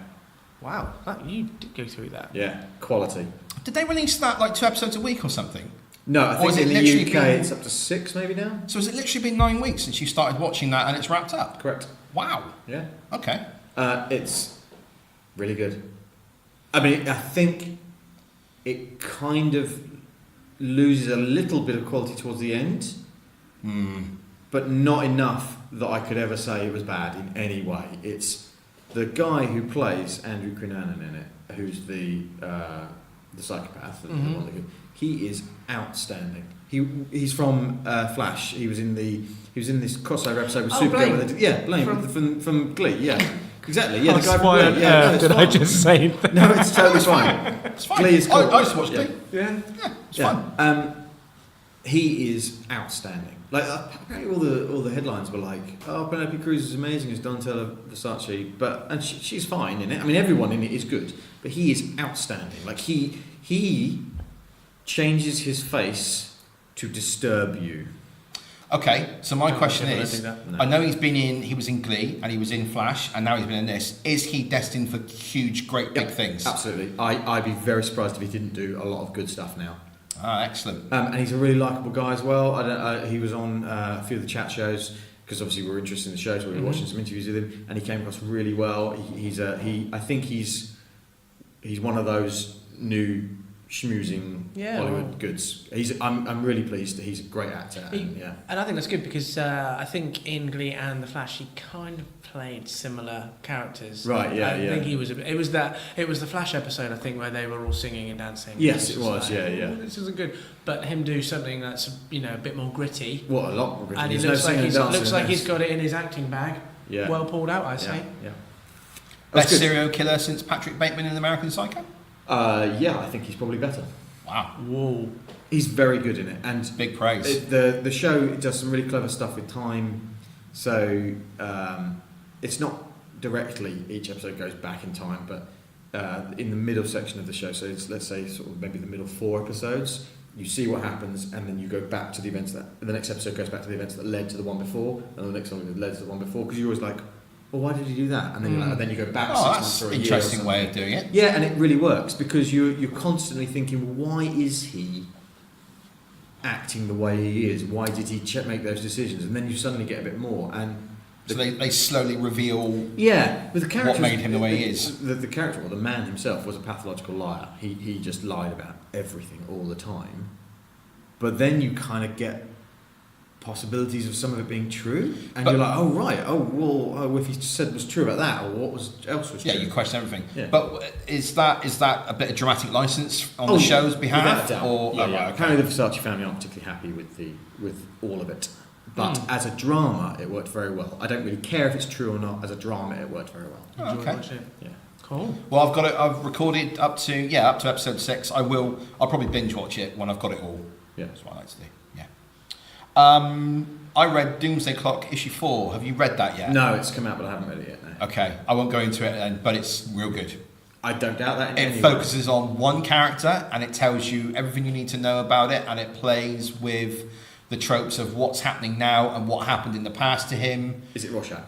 Wow. You did go through that. Yeah. Quality. Did they release that like 2 episodes a week or something? No, I Or think is it in the literally UK been- it's up to 6 maybe now. So has it literally been 9 weeks since you started watching that and it's wrapped up? Correct. Wow. Yeah. Okay. It's really good. I mean, I think it kind of loses a little bit of quality towards the end, but not enough that I could ever say it was bad in any way. It's the guy who plays Andrew Cunanan in it, who's the psychopath, the one that he is outstanding. He's from Flash. He was in this crossover episode with Supergirl. Blaine from Glee. Yeah, exactly. Yeah, the guy from Glee. Yeah, no, it's did I fine. just say that? No, it's totally fine. It's fine. Glee is cool. I used to watch Glee. Yeah, It's fun. he is outstanding. Like apparently all the headlines were like, "Oh, Penelope Cruz is amazing as Donatella Versace," and she's fine in it. I mean, everyone in it is good, but he is outstanding. Like he changes his face to disturb you. Okay, so my question I don't is, do that. No. I know he was in Glee and he was in Flash and now he's been in this. Is he destined for huge, great, big things? Absolutely. I'd be very surprised if he didn't do a lot of good stuff now. Ah, excellent. And he's a really likeable guy as well. He was on a few of the chat shows because obviously we were interested in the show, so we were watching some interviews with him, and he came across really well. I think he's one of those new schmoozing Hollywood goods. I'm really pleased that he's a great actor. And I think that's good because I think in Glee and The Flash he kind of played similar characters. Right, yeah, I think he was. It was the Flash episode I think where they were all singing and dancing. Yes, it was. Like, Yeah. "Oh, this isn't good. But him do something that's a bit more gritty. What a lot more gritty. And he There's looks no like singing and dancing in he's this. got it in his acting bag. Yeah. Well pulled out, I say. Yeah. Best That's good. serial killer since Patrick Bateman in American Psycho? Yeah, I think he's probably better. Wow. Whoa. He's very good in it, and Big praise. the show does some really clever stuff with time. So it's not directly each episode goes back in time, but in the middle section of the show, so it's, let's say sort of maybe the middle 4 episodes, you see what happens, and then you go back to the events that the next episode goes back to the events that led to the one before, and the next one that led to the one before, because you're always like, well, why did he do that? And then and then you go back 6 months that's or a an year. interesting way of doing it. Yeah, and it really works because you're constantly thinking, well, why is he acting the way he is? Why did he make those decisions? And then you suddenly get a bit more. And So they slowly reveal but the character what made him the way he is. The character, or the man himself, was a pathological liar. He just lied about everything all the time. But then you kind of get possibilities of some of it being true, and you're like, oh right, if he said was true about that, or what else was true. Yeah, you question everything. Yeah. But is that a bit of dramatic license on the show's behalf? Without a doubt. Or Yeah. okay. Apparently the Versace family aren't particularly happy with all of it. But as a drama, it worked very well. I don't really care if it's true or not. As a drama, it worked very well. Oh, Enjoy okay. watching it. Yeah. Cool. Well, I've recorded up to episode 6. I'll probably binge watch it when I've got it all. Yeah. That's what I like to do. Yeah. I read Doomsday Clock issue 4. Have you read that yet? No, it's come out, but I haven't read it yet. No. Okay, I won't go into it then, but it's real good. I don't doubt that. It focuses on one character and it tells you everything you need to know about it, and it plays with the tropes of what's happening now and what happened in the past to him. Is it Rorschach?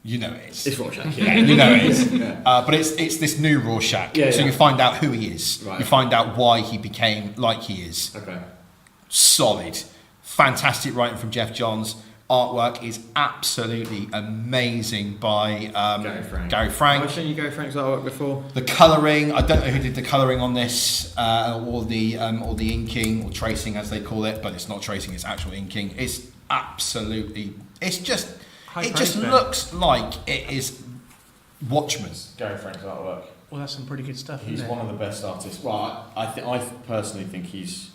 You know it is. It's Rorschach. Yeah, Yeah. you know it is. Yeah. But it's this new Rorschach. Yeah, so yeah. you find out who he is. Right. You find out why he became like he is. Okay. Solid. Fantastic writing from Jeff Johns. Artwork is absolutely amazing by Gary Frank. I've shown you Gary Frank's artwork before. The colouring, I don't know who did the colouring on this, or the inking, or tracing as they call it, but it's not tracing, it's actual inking. It's absolutely, it just looks like it is Watchmen. Gary Frank's artwork. Well, that's some pretty good stuff. He's isn't one it? of the best artists. Well, I personally think he's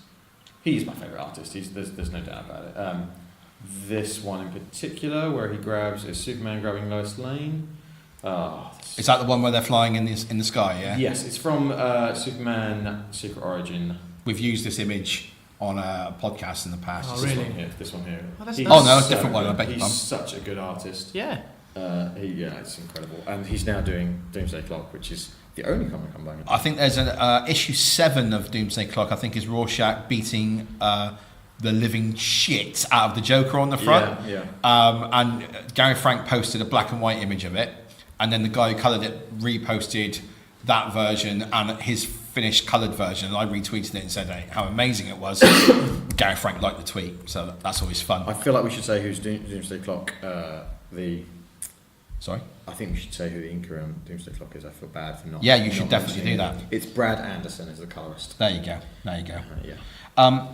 my favourite artist. There's no doubt about it. This one in particular, where he grabs, is Superman grabbing Lois Lane. Is that the one where they're flying in the sky? Yeah. Yes, it's from Superman Secret Origin. We've used this image on a podcast in the past. Oh, really? This one here. Oh, that's He's nice. Oh, no, a so different one, good. I beg your He's pardon. such a good artist. Yeah. It's incredible. And he's now doing Doomsday Clock, which is the only comic I'm buying. I think there's an issue 7 of Doomsday Clock. I think is Rorschach beating the living shit out of the Joker on the front. Yeah. And Gary Frank posted a black and white image of it, and then the guy who coloured it reposted that version and his finished coloured version, and I retweeted it and said how amazing it was. Gary Frank liked the tweet, so that's always fun. I feel like we should say who's Doomsday Clock. Sorry? I think we should say who the inker on Doomsday Clock is. I feel bad for not. Yeah, you not should definitely do mentioning that. it. It's Brad Anderson as the colorist. There you go. Yeah.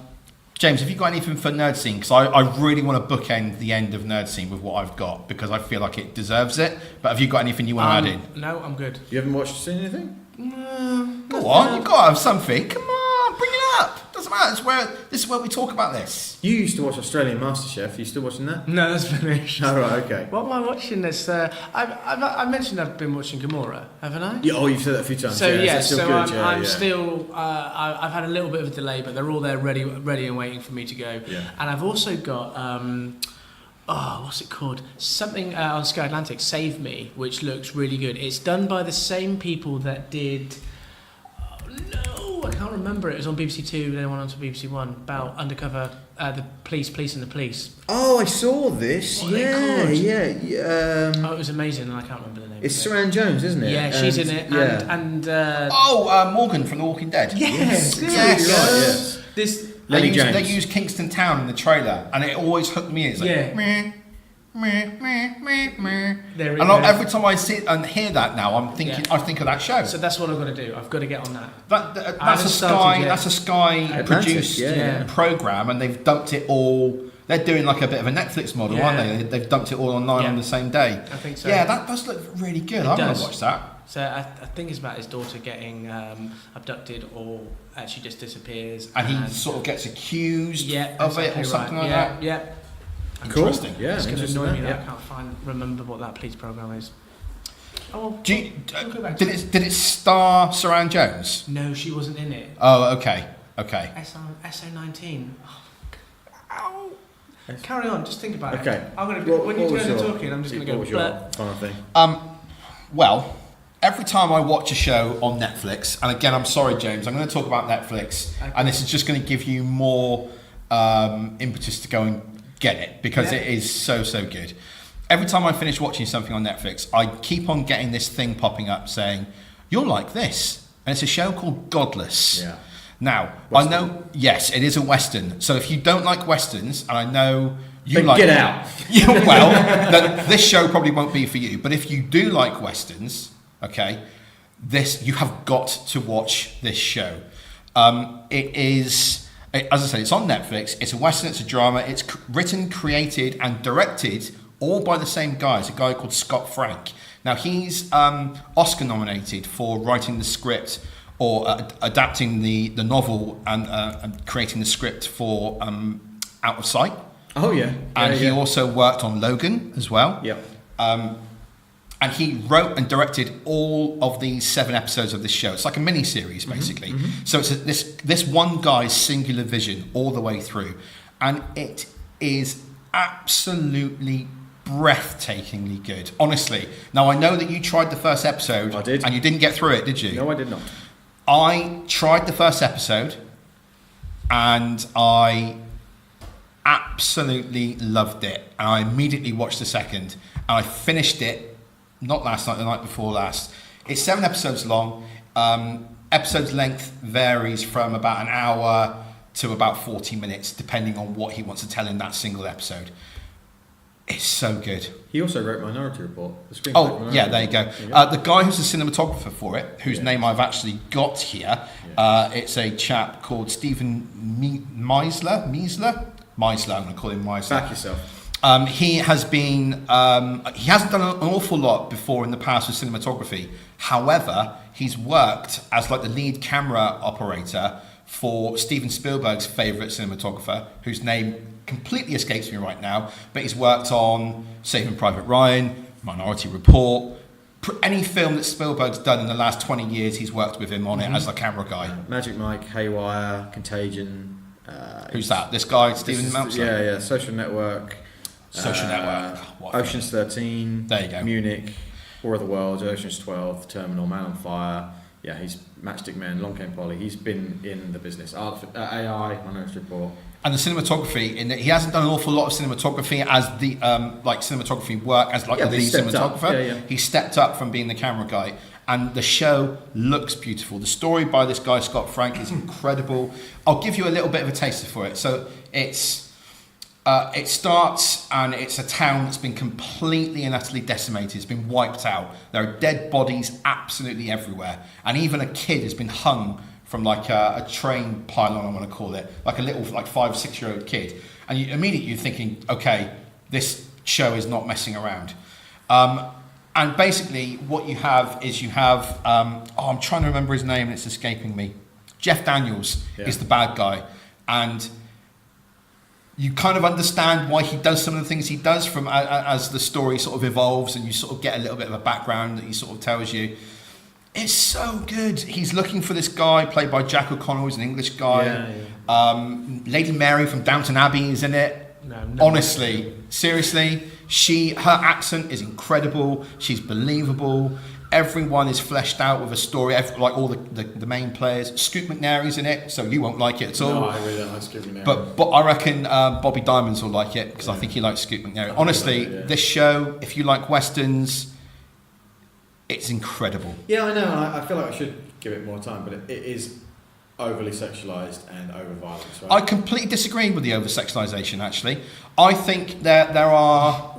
James, have you got anything for Nerdscene? Because I really want to bookend the end of Nerdscene with what I've got, because I feel like it deserves it. But have you got anything you want to add in? No, I'm good. You haven't seen anything? Go on, you've got to have something. Come on, bring it up. Doesn't matter. This is where we talk about this. You used to watch Australian MasterChef. You still watching that? No, that's finished. Oh, right, okay. What am I watching this? I mentioned I've been watching Gamora, haven't I? Yeah, you've said that a few times. So is that still good? I'm still. I've had a little bit of a delay, but they're all there, ready and waiting for me to go. Yeah. And I've also got. What's it called? Something on Sky Atlantic, Save Me, which looks really good. It's done by the same people that did. Oh no, I can't remember it. It was on BBC Two, then it went on to BBC One about undercover, the police and the police. Oh, I saw this. What are they called? Yeah. Oh, it was amazing, and I can't remember the name. It's of it. Saran Jones, isn't it? Yeah, she's in it. Yeah. And Morgan from The Walking Dead. yes, Yes. Yes. This. Lenny James. They use Kingston Town in the trailer, and it always hooked me in. It's like, Yeah. meh, meh, meh, meh, meh. There it And is. every time I see it and hear that now, I'm thinking, Yeah. I think of that show. So that's what I've got to do. I've got to get on that. That's haven't a started Sky. yet. That's a Sky Atlantic, produced yeah. program, and they've dumped it all. They're doing like a bit of a Netflix model, Yeah. aren't they? They've dumped it all online Yeah. on the same day. I think so. Yeah, that does look really good. It I'm going does. to watch that. So I think it's about his daughter getting abducted, or actually just disappears. And he sort of gets accused yeah, of it exactly or something right. like Yeah, that. yeah. Cool. Interesting. Yeah, It's going to interesting, annoy me that yeah. I can't remember what that police program is. Oh, Do you, we'll go back did to it star Saran Jones? No, she wasn't in it. Oh, okay. SO19. Ow. Carry on. Just think about Okay. it. I'm going to. When you turn to talking, I'm just going to go. What was your Bleh. final thing? Well, every time I watch a show on Netflix, and again, I'm sorry, James, I'm going to talk about Netflix, Okay. and this is just going to give you more impetus to go and get it, because it is so good. Every time I finish watching something on Netflix, I keep on getting this thing popping up saying, "You'll like this," and it's a show called Godless. Yeah. Now, Western. I know, yes, it is a Western. So if you don't like Westerns, and I know you Then like get out. Yeah, well, then this show probably won't be for you. But if you do like Westerns, okay, you have got to watch this show. It is, as I said, it's on Netflix. It's a Western, it's a drama. It's written, created, and directed all by the same guy. It's a guy called Scott Frank. Now, he's Oscar nominated for writing the script or adapting the novel and creating the script for Out of Sight. Oh, yeah. And he yeah. also worked on Logan as well. Yeah. And he wrote and directed all of these 7 episodes of this show. It's like a mini series, basically. So it's this one guy's singular vision all the way through, and it is absolutely breathtakingly good. Honestly, now I know that you tried the first episode. I did. And you didn't get through it, did you? No, I did not. I tried the first episode, and I absolutely loved it. And I immediately watched the second, and I finished it, not last night, the night before last. It's 7 episodes long. Episode's length varies from about an hour to about 40 minutes, depending on what he wants to tell in that single episode. It's so good. He also wrote Minority Report. The screenplay Oh, for Minority yeah, there you go. Report. The guy who's the cinematographer for it, whose name I've actually got here, it's a chap called Stephen Meisler. I'm going to call him Meisler. Back yourself. He has been, he hasn't done an awful lot before in the past with cinematography. However, he's worked as like the lead camera operator for Steven Spielberg's favourite cinematographer, whose name completely escapes me right now, but he's worked on Saving Private Ryan, Minority Report, any film that Spielberg's done in the last 20 years, he's worked with him on it as the camera guy. Magic Mike, Haywire, Contagion, Who's that? This guy, Stephen Meltzer? Yeah, Social Network. Social Network. What a Ocean's 13. There you go. Munich, War of the Worlds, Ocean's 12, Terminal, Man on Fire. Yeah, he's Matchstick Men, Long Came Polly. He's been in the business. AI, Minority Report. And the cinematography, in that he hasn't done an awful lot of cinematography as the cinematography work as like the lead cinematographer. He stepped up from being the camera guy, and the show looks beautiful. The story by this guy Scott Frank is incredible. I'll give you a little bit of a taster for it. So it starts, and it's a town that's been completely and utterly decimated. It's been wiped out. There are dead bodies absolutely everywhere, and even a kid has been hung from like a train pylon, I want to call it, like a little 5 or 6 year old kid. And immediately you're thinking, okay, this show is not messing around. And basically what you have is I'm trying to remember his name and it's escaping me. Jeff Daniels is the bad guy. And you kind of understand why he does some of the things he does from as the story sort of evolves, and you sort of get a little bit of a background that he sort of tells you. It's so good. He's looking for this guy played by Jack O'Connell, who's an English guy. Lady Mary from Downton Abbey is in it. No. Honestly, seriously, her accent is incredible. She's believable. Everyone is fleshed out with a story, like all the main players. Scoot McNairy's in it, so you won't like it at all. No, I really don't like Scoot McNairy. But I reckon Bobby Diamonds will like it, because I think he likes Scoot McNairy. Honestly, this show, if you like westerns, it's incredible. Yeah, I know. I feel like I should give it more time, but it is overly sexualised and over violent. Right? I completely disagree with the over sexualisation. Actually, I think there are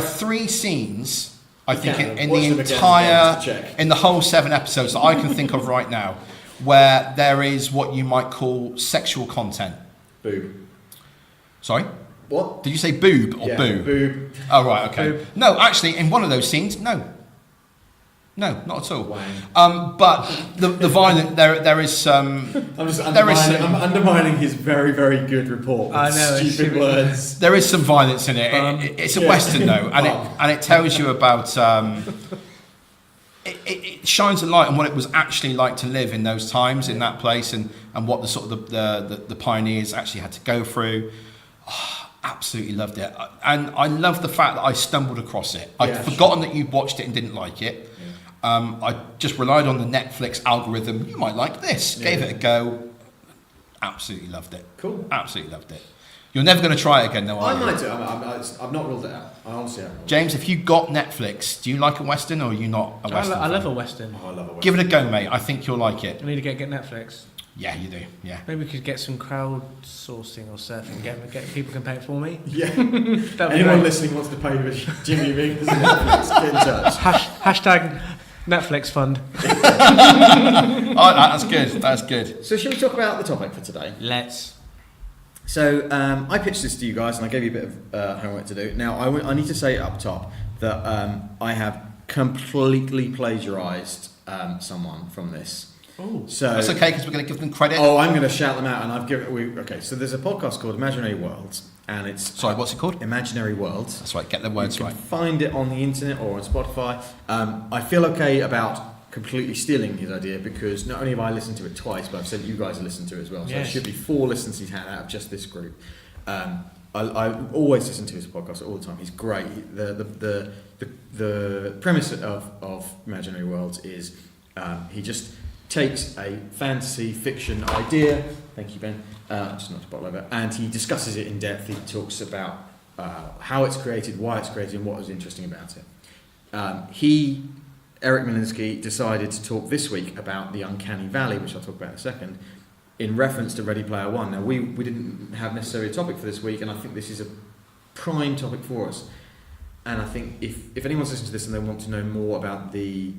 3 scenes. I think in the whole 7 episodes that I can think of right now, where there is what you might call sexual content. Boob. Sorry? What? Did you say boob or boo? Boob. Oh, right, okay. Boob. No, actually, in one of those scenes, no. No, not at all. Wang. But the violent, there is some... I'm undermining his very, very good report with stupid words. There is some violence in it. It's a Western, though, and it tells you about... It shines a light on what it was actually like to live in those times, in that place, and what the sort of the pioneers actually had to go through. Oh, absolutely loved it. And I love the fact that I stumbled across it. I'd forgotten that you'd watched it and didn't like it. I just relied on the Netflix algorithm. You might like this. Gave it a go. Absolutely loved it. Cool. Absolutely loved it. You're never going to try it again, though, are you? I might do. I've not ruled it out. I honestly haven't. James, if you got Netflix, do you like a Western, or are you not a Western? I love a Western. Oh, I love a Western. Give it a go, mate. I think you'll like it. I need to get Netflix. Yeah, you do. Yeah. Maybe we could get some crowdsourcing or surfing. Get people can pay it for me. Yeah. Anyone listening wants to pay for Jimmy Ring's Netflix, get in touch. Hashtag Netflix fund. Oh, that's good. That's good. So shall we talk about the topic for today? Let's. So I pitched this to you guys, and I gave you a bit of homework to do. Now I need to say up top that I have completely plagiarised someone from this. Oh, so that's okay, because we're going to give them credit. Oh, I'm going to shout them out, and I've given. Okay, so there's a podcast called Imaginary Worlds, and it's what's it called? Imaginary Worlds. That's right. Get the words right. You can find it on the internet or on Spotify. I feel okay about completely stealing his idea, because not only have I listened to it twice, but I've said you guys have listened to it as well. So it should be 4 listens he's had out of just this group. I always listen to his podcast all the time. He's great. The premise of Imaginary Worlds is he just takes a fantasy fiction idea. Thank you, Ben. Just not to bottle over. And he discusses it in depth. He talks about how it's created, why it's created, and what was interesting about it. Eric Malinsky, decided to talk this week about the Uncanny Valley, which I'll talk about in a second, in reference to Ready Player One. Now, we didn't have necessarily a topic for this week, and I think this is a prime topic for us. And I think if anyone's listening to this and they want to know more about the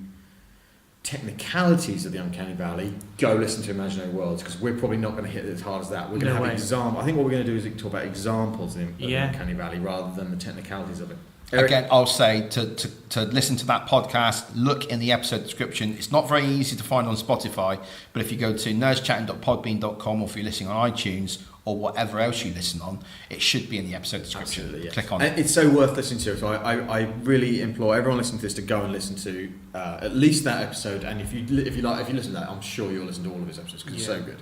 technicalities of the Uncanny Valley, go listen to Imaginary Worlds, because we're probably not going to hit it as hard as that. We're going to have examples. I think what we're going to do is talk about examples of the Uncanny Valley rather than the technicalities of it. Eric? Again, I'll say to listen to that podcast, look in the episode description. It's not very easy to find on Spotify, but if you go to nerdschatting.podbean.com, or if you're listening on iTunes or whatever else you listen on, it should be in the episode description. Absolutely, yeah. Click on it. It's so worth listening to. So I really implore everyone listening to this to go and listen to at least that episode. And if you listen to that, I'm sure you'll listen to all of his episodes, because it's so good.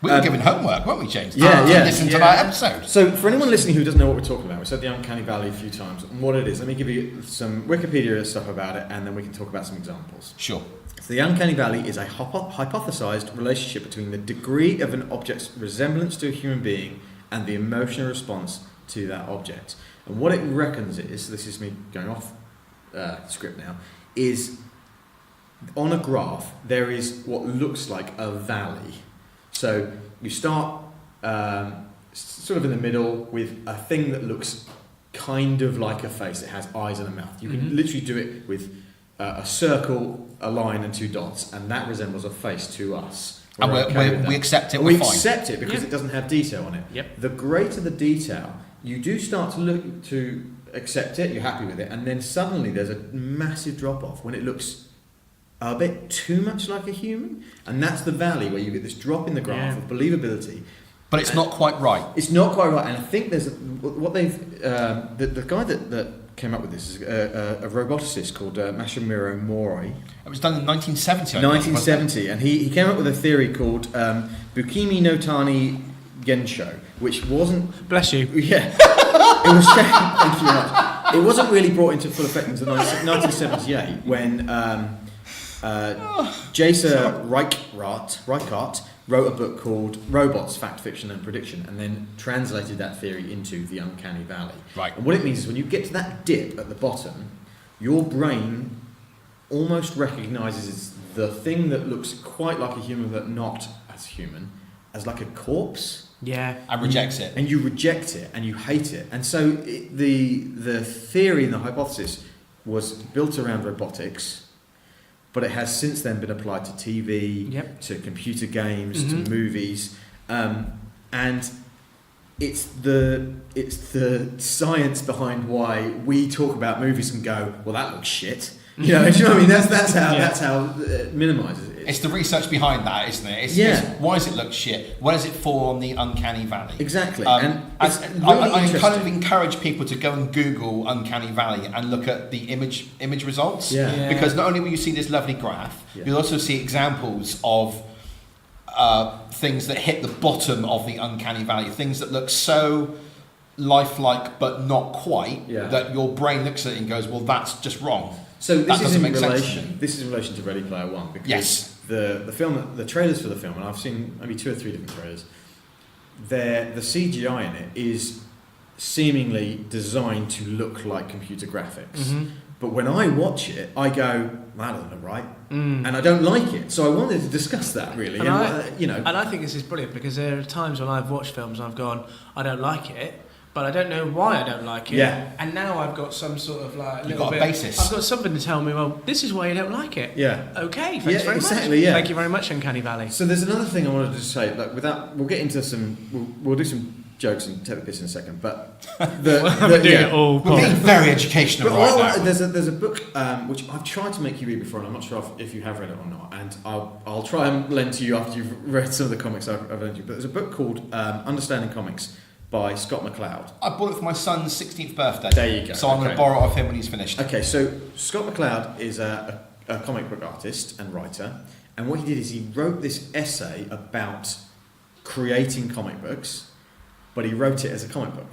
We were given homework, weren't we, James? Yeah. Listen to that episode. So for anyone listening who doesn't know what we're talking about, we said the Uncanny Valley a few times, and what it is, let me give you some Wikipedia stuff about it, and then we can talk about some examples. Sure. So the Uncanny Valley is a hypothesized relationship between the degree of an object's resemblance to a human being and the emotional response to that object. And what it reckons is, this is me going off script now, is on a graph there is what looks like a valley. So you start sort of in the middle with a thing that looks kind of like a face. It has eyes and a mouth. You can literally do it with a circle, a line and two dots, and that resembles a face to us. And we accept it, we fine. accept it because it doesn't have detail on it. Yep. The greater the detail, you do start to look to accept it, you're happy with it, and then suddenly there's a massive drop off when it looks a bit too much like a human, and that's the valley where you get this drop in the graph of believability. But it's not quite right. It's not quite right, and I think there's what they've the guy that came up with this is a roboticist called Masahiro Mori. It was done in 1970. 1970, and he came up with a theory called Bukimi no Tani Gensho, which wasn't. Bless you. Yeah, it was. Thank you very much. It wasn't really brought into full effect until 1978 when Jason Reichart wrote a book called Robots, Fact, Fiction and Prediction, and then translated that theory into the Uncanny Valley. Right. And what it means is when you get to that dip at the bottom, your brain almost recognises the thing that looks quite like a human but not as human, as like a corpse. Yeah. And rejects it. And you reject it and you hate it. And so the theory and the hypothesis was built around robotics, but it has since then been applied to TV, to computer games, to movies, and it's the science behind why we talk about movies and go, well, that looks shit. Do you know what I mean? That's how it minimises it. It's the research behind that, isn't it? It's why does it look shit? Where does it fall on the Uncanny Valley? Exactly. And it's I kind of encourage people to go and Google Uncanny Valley and look at the image results. Yeah. Because not only will you see this lovely graph, you'll also see examples of things that hit the bottom of the Uncanny Valley, things that look so lifelike but not quite, that your brain looks at it and goes, well, that's just wrong. So that doesn't make sense. This is in relation to Ready Player One, because Yes. the film, the trailers for the film, and I've seen maybe 2 or 3 different trailers. The CGI in it is seemingly designed to look like computer graphics, but when I watch it, I go, that doesn't look right, and I don't like it. So I wanted to discuss that really, And and I think this is brilliant because there are times when I've watched films and I've gone, I don't like it. But I don't know why I don't like it. Yeah. And now I've got some sort of like You've got a basis. I've got something to tell me. Well, this is why you don't like it. Yeah. Okay. Thanks very much. Exactly. Yeah. Thank you very much, Uncanny Valley. So there's another thing I wanted to say. Like we'll get into some. We'll do some jokes and take the piss in a second. But We're being very educational right now. There's a book which I've tried to make you read before, and I'm not sure if you have read it or not. And I'll try and lend to you after you've read some of the comics I've lent you. But there's a book called Understanding Comics by Scott McCloud. I bought it for my son's 16th birthday. There you go. So I'm going to borrow it off him when he's finished. Okay, so Scott McCloud is a comic book artist and writer, and what he did is he wrote this essay about creating comic books, but he wrote it as a comic book.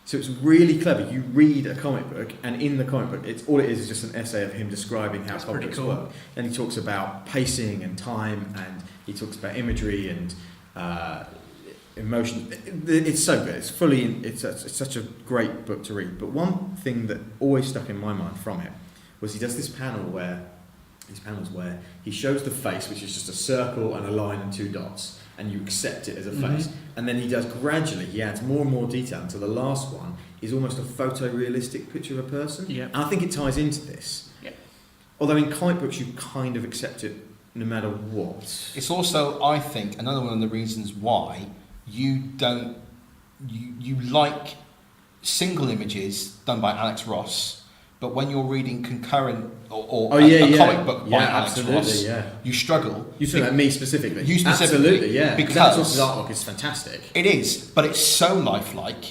So it's really clever. You read a comic book, and in the comic book, all it is just an essay of him describing how comic books work. And he talks about pacing and time, and he talks about imagery and emotion. It's so good. It's fully. It's such a great book to read. But one thing that always stuck in my mind from it was he does this panel where he shows the face, which is just a circle and a line and 2 dots, and you accept it as a face. And then he adds more and more detail until the last one is almost a photorealistic picture of a person. Yeah. And I think it ties into this. Yeah. Although in comic books you kind of accept it no matter what. It's also, I think, another one of the reasons why you like single images done by Alex Ross, but when you're reading concurrent or a comic book by Alex Ross, you struggle. You talking about me specifically? You specifically. Absolutely, yeah. Because Alex Ross's artwork is fantastic. It is, but it's so lifelike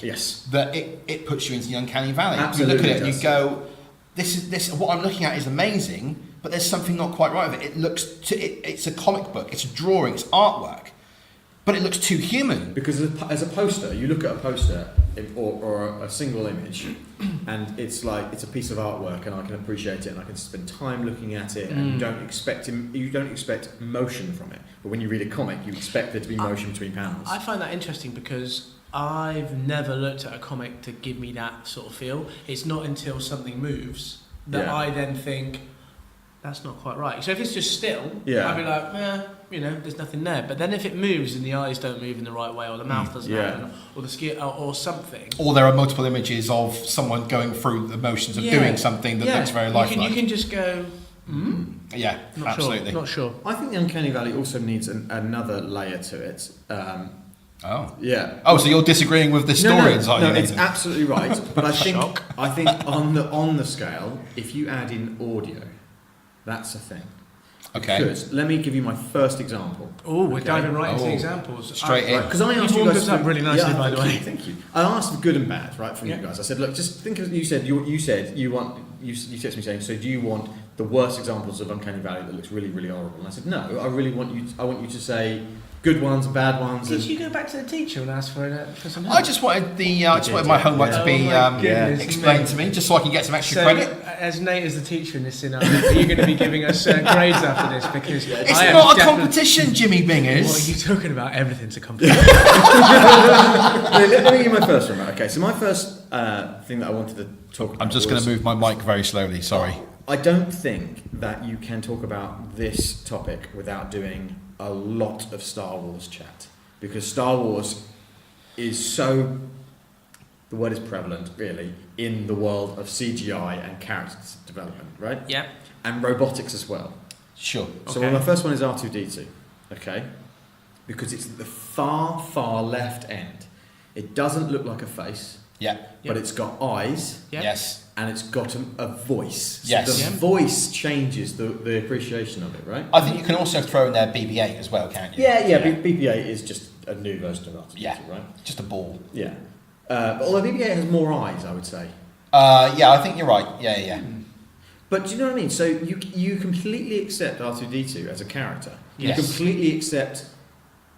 that it puts you into the Uncanny Valley. Absolutely, you look at it and you go, this what I'm looking at is amazing, but there's something not quite right with it. It's a comic book, it's a drawing, it's artwork. But it looks too human. Because as a poster, you look at a poster or a single image, and it's like it's a piece of artwork, and I can appreciate it, and I can spend time looking at it, and you don't expect motion from it. But when you read a comic, you expect there to be motion between panels. I find that interesting because I've never looked at a comic to give me that sort of feel. It's not until something moves that I then think, that's not quite right. So if it's just still, I'd be like, there's nothing there. But then if it moves and the eyes don't move in the right way, or the mouth doesn't happen, or the skin, or something. Or there are multiple images of someone going through the motions of doing something that looks very lifelike. You can just go, Yeah, not absolutely. Sure, not sure. I think the Uncanny Valley also needs another layer to it. Yeah. Oh, so you're disagreeing with the historians, are you? No, it's absolutely right. But I think on the scale, if you add in audio, that's a thing. Okay. Because let me give you my first example. Oh, we're diving right into the examples. Straight in. Because I asked you you warmed guys us up really nicely, by the way. Thank you. I asked for good and bad, right, from you guys. I said, look, just think of. You said you texted me saying, so do you want the worst examples of Uncanny Valley that looks really, really horrible? And I said, no. I want you to say good ones, bad ones. Did you go back to the teacher and ask for some help? I just wanted my homework to be explained to me, just so I can get some extra credit. As Nate as the teacher in this scenario, are you going to be giving us grades after this? Because it's not a competition, Jimmy Bingers. What are you talking about? Everything's a competition. Let me give you my first one. Right? Okay, so my first thing that I wanted to talk about. I'm just going to move my mic very slowly. Sorry. I don't think that you can talk about this topic without doing a lot of Star Wars chat, because Star Wars is so, the word is prevalent really, in the world of CGI and character development, right? Yeah. And robotics as well. Sure. So my first one is R2-D2, okay? Because it's at the far, far left end. It doesn't look like a face, but it's got eyes. Yep. Yes. And it's got a voice. So Yes. the voice changes the appreciation of it, right? I think you can also throw in there BB-8 as well, can't you? Yeah. BB-8 is just a new version of R2-D2, right? Just a ball. Yeah. But although BB-8 has more eyes, I would say. I think you're right. Yeah. But do you know what I mean? So you completely accept R2-D2 as a character. Yes. You completely accept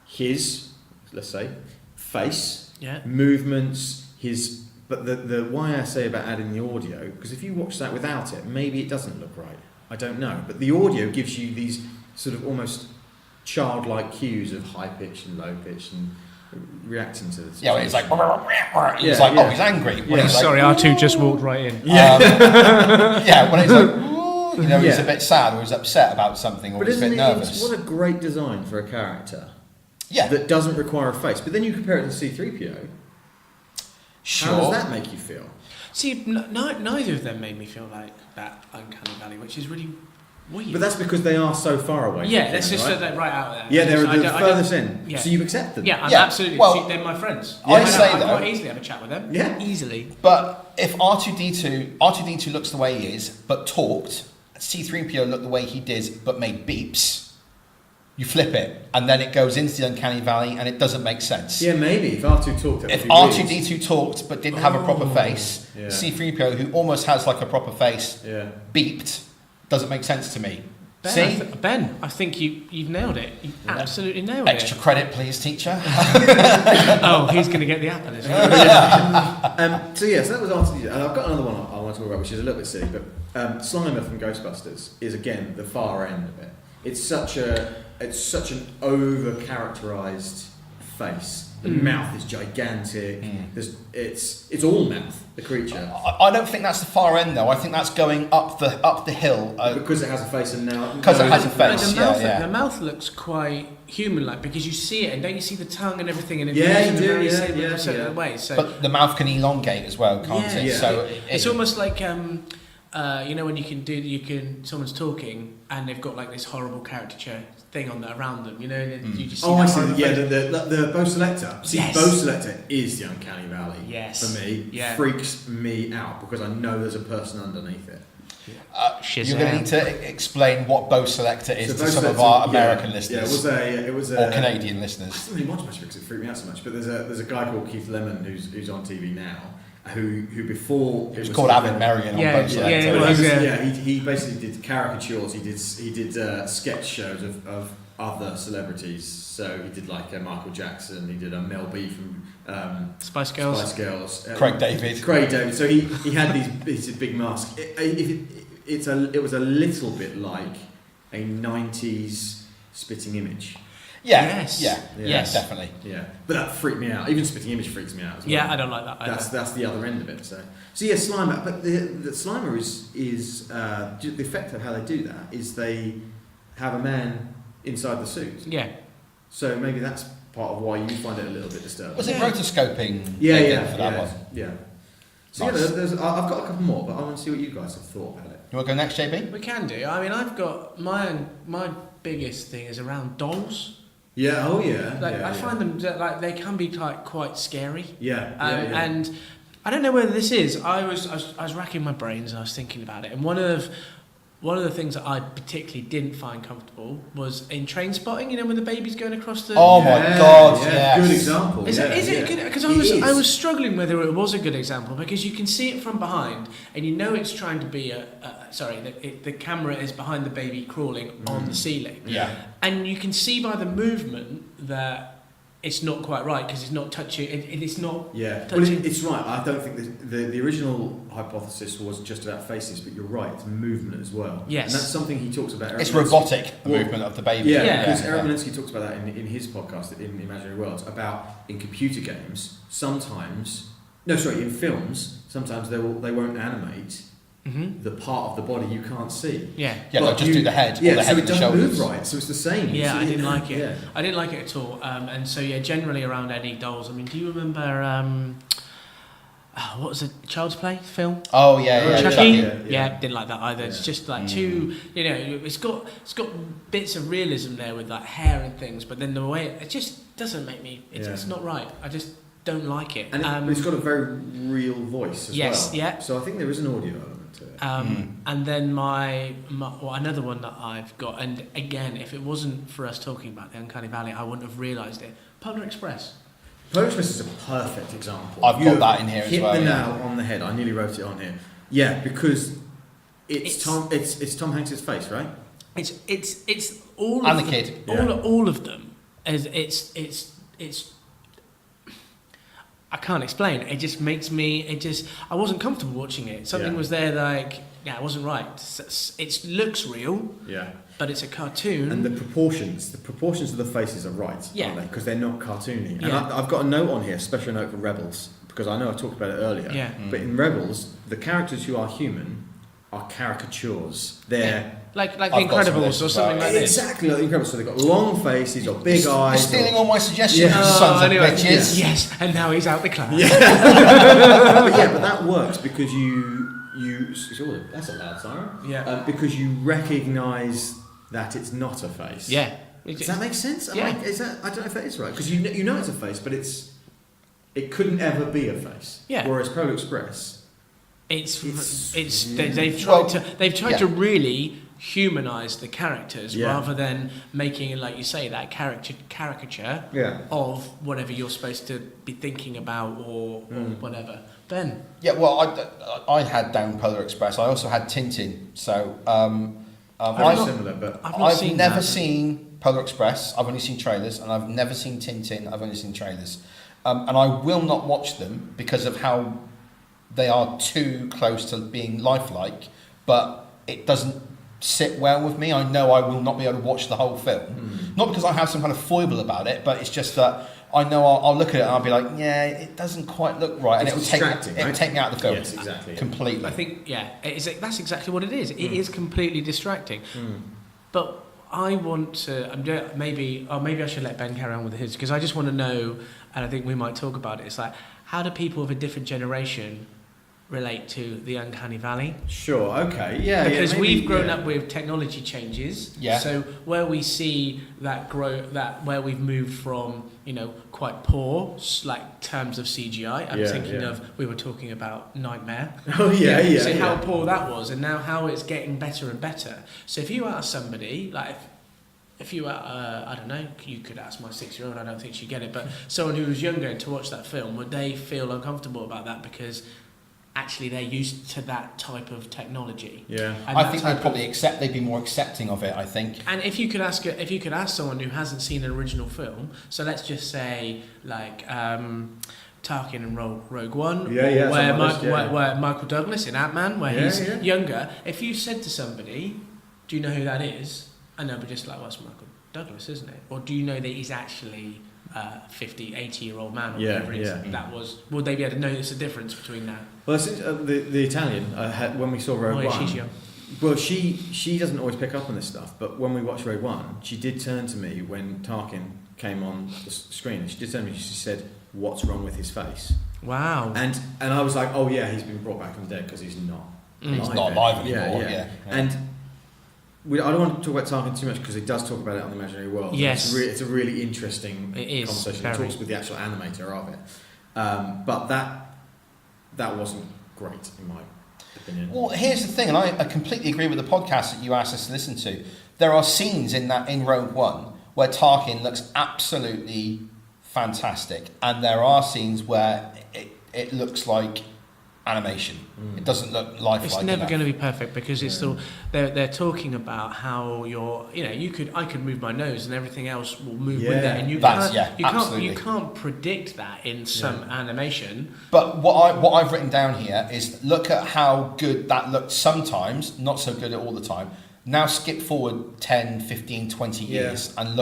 his, let's say, face, movements, his. But the why I say about adding the audio, because if you watch that without it, maybe it doesn't look right. I don't know. But the audio gives you these sort of almost childlike cues of high pitch and low pitch and reacting to this. Yeah, when it's like, he's like, oh, he's angry. When he's Sorry, like, R2 just walked right in. When it's like, he's a bit sad or he's upset about something or he's a bit nervous. What a great design for a character. Yeah. That doesn't require a face. But then you compare it to C-3PO. Sure. How does that make you feel? See, neither of them made me feel like that Uncanny Valley, which is really weird. But that's because they are so far away. Yeah, let's just say they're right out there. Yeah, they're the furthest end. Yeah. So you accept them. Yeah, absolutely. Well, See, they're my friends. I say I though, quite easily have a chat with them. Yeah. Easily. But if R2-D2 looks the way he is, but talked, C-3PO looked the way he did, but made beeps. You flip it, and then it goes into the Uncanny Valley, and it doesn't make sense. Yeah, maybe if R2 talked. If R2-D2 talked but didn't have a proper face, yeah. C-3PO, who almost has like a proper face, beeped, doesn't make sense to me. Ben, I think you've nailed it. You absolutely nailed Extra it. credit, please, teacher. Oh, he's going to get the apple as well. So that was R2-D2. And I've got another one I want to talk about, which is a little bit silly, but Slimer from Ghostbusters is again the far end of it. It's such an over-characterized face. The mouth is gigantic. It's all mouth. The creature. I don't think that's the far end though. I think that's going up the hill. Because it has a face and now. Because it has a face. The mouth looks quite human-like because you see it and don't you see the tongue and everything and it moves in a very similar way. So, but the mouth can elongate as well, can't it? Yeah. So it's almost like when someone's talking and they've got like this horrible caricature thing around them, and you just see I see. Yeah, the Bo Selector. See, Yes. Bo Selector is the Uncanny Valley. Yes. For me, freaks me out because I know there's a person underneath it. You're going to need to explain what Bo Selector is to some of our American listeners. It was or Canadian listeners. I didn't really watch much because it freaked me out so much. But there's a guy called Keith Lemon who's on TV now. Who before it was called Avid Marion on Bo Selector. He basically did caricatures. He did sketch shows of other celebrities. So he did like Michael Jackson. He did a Mel B from Spice Girls. Spice Girls. Craig David. Craig David. So he had these big masks. It was a little bit like a 90s spitting image. Yeah. Yes. Yeah. Yes. Definitely. Yeah, but that freaked me out. Even spitting image freaks me out as well. Yeah, I don't like that either. That's the other end of it. So yeah, Slimer. But the Slimer is the effect of how they do that is they have a man inside the suit. Yeah. So maybe that's part of why you find it a little bit disturbing. Was it rotoscoping? Yeah, for that one. Yeah. So Nice. I've got a couple more, but I want to see what you guys have thought about it. You want to go next, JB? We can do. I mean, I've got my biggest thing is around dolls. Yeah. Oh yeah. Like yeah, I find them like they can be quite scary. Yeah. And I don't know whether this is. I was racking my brains and I was thinking about it. And one of the things that I particularly didn't find comfortable was in Train Spotting. You know, when the baby's going across the. Oh my God! Yeah, Yes. good example. Is it good? Because I It was struggling whether it was a good example because you can see it from behind and you know it's trying to be the camera is behind the baby crawling on the ceiling. Yeah. And you can see by the movement that it's not quite right because it's not touching. It's not. Yeah, touching. well, it's right. I don't think the original hypothesis was just about faces, but you're right. It's movement as well. Yes, and that's something he talks about. It's Eric robotic, the Well, movement of the baby. Yeah, because Eric Malinsky talks about that in his podcast in Imaginary Worlds about in computer games. In films, sometimes they won't animate the part of the body you can't see. Yeah, they'll just do the head. Yeah, or the head so it and the doesn't shoulders. move right. So it's the same. Yeah, I didn't like it. Yeah. I didn't like it at all. And so generally around any dolls. I mean, do you remember what was it? Child's Play film? Oh yeah. Chucky. Yeah. Didn't like that either. It's Yeah. just like too. You know, it's got bits of realism there with like hair and things, but then the way it just doesn't make me. It's not right. I just don't like it. And it's got a very real voice as well. Yeah. So I think there is an audio element to it. And then another one that I've got, and again, if it wasn't for us talking about the Uncanny Valley, I wouldn't have realised it. Polar Express. Polar Express is a perfect example. I've got that in here as well. Hit the yeah. nail on the head. I nearly wrote it on here. Yeah, because it's Tom Hanks's face, right? It's all And of the kid. all of them. As it's. I can't explain. It just makes me. I wasn't comfortable watching it. Something was there like. Yeah, it wasn't right. It looks real. Yeah. But it's a cartoon. And the proportions of the faces are right, aren't they? Because they're not cartoony. And I've got a note on here, a special note for Rebels, because I know I talked about it earlier. Yeah. But in Rebels, the characters who are human are caricatures. They're like the I've got some of Incredibles this or as something well. like this. exactly like the Incredibles. So they've got long faces or big You're eyes. stealing all my suggestions, Yeah. sons of Anyway, bitches. Yes, and now he's out the class. but that works because you that's a loud siren. Yeah. Because you recognise that it's not a face. Yeah. Does that make sense? Yeah. I don't know if that is right because you know it's a face, but it couldn't ever be a face. Yeah. Whereas Polar Express, They've tried to really humanise the characters rather than making, like you say, that caricature of whatever you're supposed to be thinking about or whatever. Ben? Yeah, well, I had down Polar Express. I also had Tintin. So very similar, but I've never seen Polar Express. I've only seen trailers, and I've never seen Tintin. I've only seen trailers, and I will not watch them because of how they are too close to being lifelike. But it doesn't sit well with me. I know I will not be able to watch the whole film, not because I have some kind of foible about it, but it's just that I know I'll look at it and I'll be like, yeah, it doesn't quite look right, and It's distracting, right? it'll take me out of the film. Yes, exactly. Completely. I think, that's exactly what it is. It is completely distracting. But I want to, maybe I should let Ben carry on with his, because I just want to know, and I think we might talk about it, it's like, how do people of a different generation relate to the Uncanny Valley? Sure, okay, yeah. Because maybe, we've grown up with technology changes. Yeah. So where we see that where we've moved from, quite poor, like terms of CGI. I'm thinking of, we were talking about Nightmare. Oh yeah. So how poor that was, and now how it's getting better and better. So if you ask somebody, like if you I don't know, you could ask my 6-year-old, I don't think she'd get it, but someone who was younger to watch that film, would they feel uncomfortable about that because actually they're used to that type of technology. Yeah. And I that think type they'd probably they'd be more accepting of it, I think. And if you could ask someone who hasn't seen an original film, so let's just say like Tarkin in Rogue One, where Michael Douglas in Ant-Man, where he's younger. If you said to somebody, "Do you know who that is?" and they'll be just like, "Well, it's Michael Douglas, isn't it?" Or do you know that he's actually 50, 80-year-old man or whatever it is? That was. Would they be able to notice the difference between that? Well, the Italian when we saw Rogue One. She's young. Well, she doesn't always pick up on this stuff, but when we watched Rogue One, she did turn to me when Tarkin came on the screen. She did turn to me. She said, "What's wrong with his face?" Wow. And I was like, "Oh yeah, he's been brought back from the dead because he's not. He's not alive anymore." Yeah. And I don't want to talk about Tarkin too much because he does talk about it on the Imaginary World. Yes. It's a really interesting conversation. Very. He talks with the actual animator of it. But that wasn't great in my opinion. Well, here's the thing, and I completely agree with the podcast that you asked us to listen to. There are scenes in Rogue One where Tarkin looks absolutely fantastic, and there are scenes where it looks like animation. It doesn't look lifelike. It's never going to be perfect because it's still they're talking about how I could move my nose and everything else will move with it, and you can't predict that in some animation. But what I've written down here is look at how good that looked sometimes, not so good all the time. Now skip forward 10, 15, 20 years and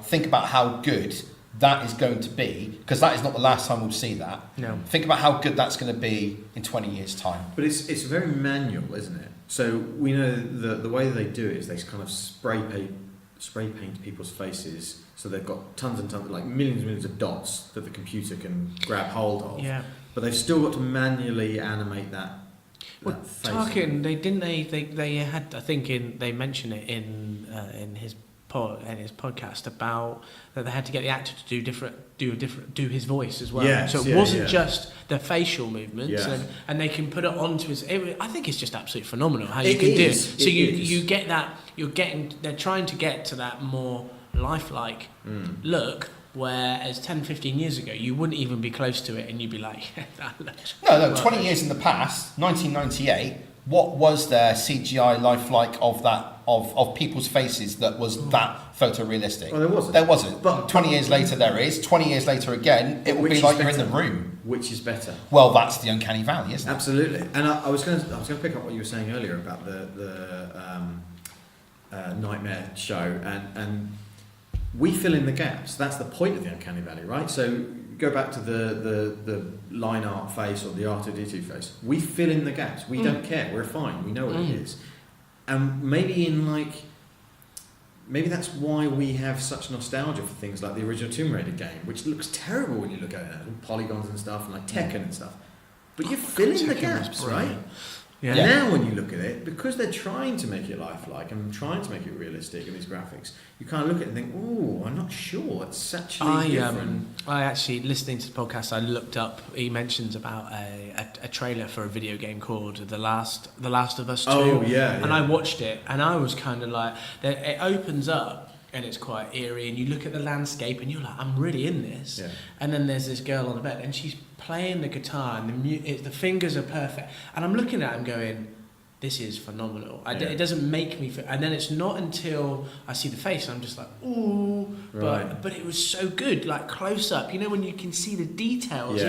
think about how good that is going to be, because that is not the last time we'll see that. No. Think about how good that's going to be in 20 years' time. But it's very manual, isn't it? So we know the way they do it is they kind of spray paint people's faces, so they've got tons and tons, like millions and millions of dots that the computer can grab hold of. Yeah. But they've still got to manually animate that. Well, Tarkin, they had, I think they mention it in his podcast about that they had to get the actor to do his voice as well. Yes, so it wasn't just the facial movements, and they can put it onto his. I think it's just absolutely phenomenal how you can do it. So you get that. They're trying to get to that more lifelike look. Whereas 10, 15 years ago, you wouldn't even be close to it, and you'd be like, that looks. No, 20 years in the past, 1998. What was there CGI lifelike of that of people's faces that was that photorealistic? Well, there wasn't. There wasn't. But 20 years later, there is. 20 years later again, it will be like you're in the room. Which is better? Well, that's the Uncanny Valley, isn't it? Absolutely. And I was going to pick up what you were saying earlier about the Nightmare show, and we fill in the gaps. That's the point of the Uncanny Valley, right? So go back to the line art face or the R2D2 face. We fill in the gaps. We don't care. We're fine. We know what it is. And maybe that's why we have such nostalgia for things like the original Tomb Raider game, which looks terrible when you look at it, and polygons and stuff, and like Tekken and stuff. But you fill in the gaps, right? Yeah. Now when you look at it, because they're trying to make it lifelike and trying to make it realistic in these graphics, you kind of look at it and think, "Oh, I'm not sure. It's actually different." I actually, listening to the podcast, I looked up. He mentions about a trailer for a video game called The Last of Us 2. Oh yeah. And I watched it, and I was kind of like, it opens up. And it's quite eerie, and you look at the landscape, and you're like, "I'm really in this." Yeah. And then there's this girl on the bed, and she's playing the guitar, and the fingers are perfect. And I'm looking at it and going, "This is phenomenal." It doesn't make me feel. And then it's not until I see the face, and I'm just like, "Ooh!" Right. But it was so good, like close up. You know, when you can see the details,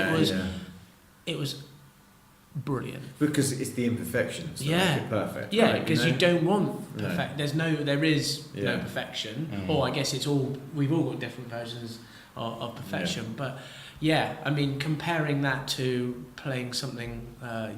it was brilliant. Because it's the imperfections that make it perfect. Yeah, because right? you don't want perfect. No. There is no perfection. Or I guess we've all got different versions of perfection. But yeah, I mean, comparing that to playing something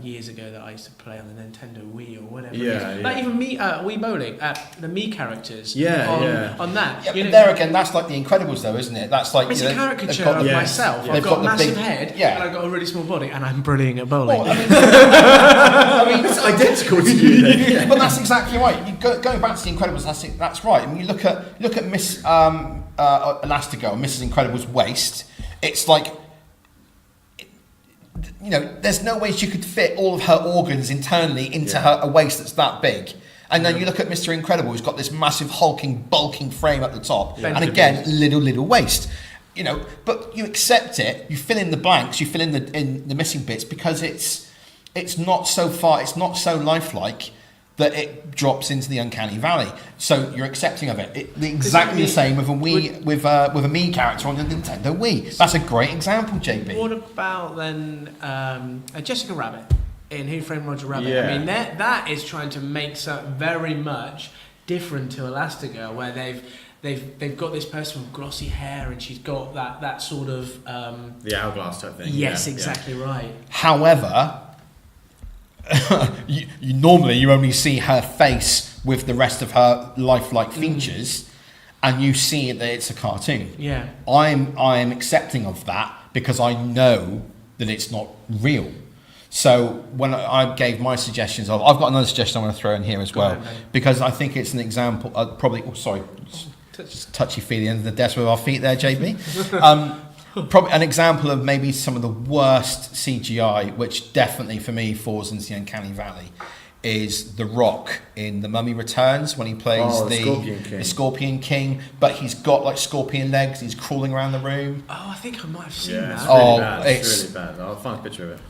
years ago that I used to play on the Nintendo Wii or whatever. Like even Wii Bowling, the Mii characters. On that. Yeah, but there again, that's like the Incredibles, though, isn't it? That's like it's a caricature of myself. I've got a massive head, and I've got a really small body, and I'm brilliant at bowling. Well, I mean, it's identical to you. Then. But that's exactly right. Going back to the Incredibles, that's right. I mean, you look at Miss Elastigirl, Mrs. Incredible's waist. It's like, you know, there's no way she could fit all of her organs internally into a waist that's that big. And then you look at Mr. Incredible, who's got this massive, hulking, bulking frame at the top, and again, little waist. You know, but you accept it. You fill in the blanks. You fill in the missing bits because it's it's not so far, it's not so lifelike that it drops into the Uncanny Valley. So you're accepting of it. Exactly the same with a Wii, with a Mii character on the Nintendo Wii. That's a great example, JB. What about then Jessica Rabbit in Who Framed Roger Rabbit? Yeah. I mean, that is trying to make something very much different to Elastigirl, where they've got this person with glossy hair and she's got that sort of the hourglass type thing. Yes, exactly right. However, you normally only see her face with the rest of her lifelike features, and you see that it's a cartoon. Yeah. I'm accepting of that because I know that it's not real. So when I gave my suggestions of, I've got another suggestion I want to throw in here as well, because I think it's an example. Touchy feely under the desk with our feet there, JB. Probably an example of maybe some of the worst CGI, which definitely for me falls into the Uncanny Valley, is The Rock in The Mummy Returns when he plays the Scorpion King, but he's got like scorpion legs, he's crawling around the room. Oh, I think I might have seen that. It's really bad. It's really bad. I'll find a picture of it.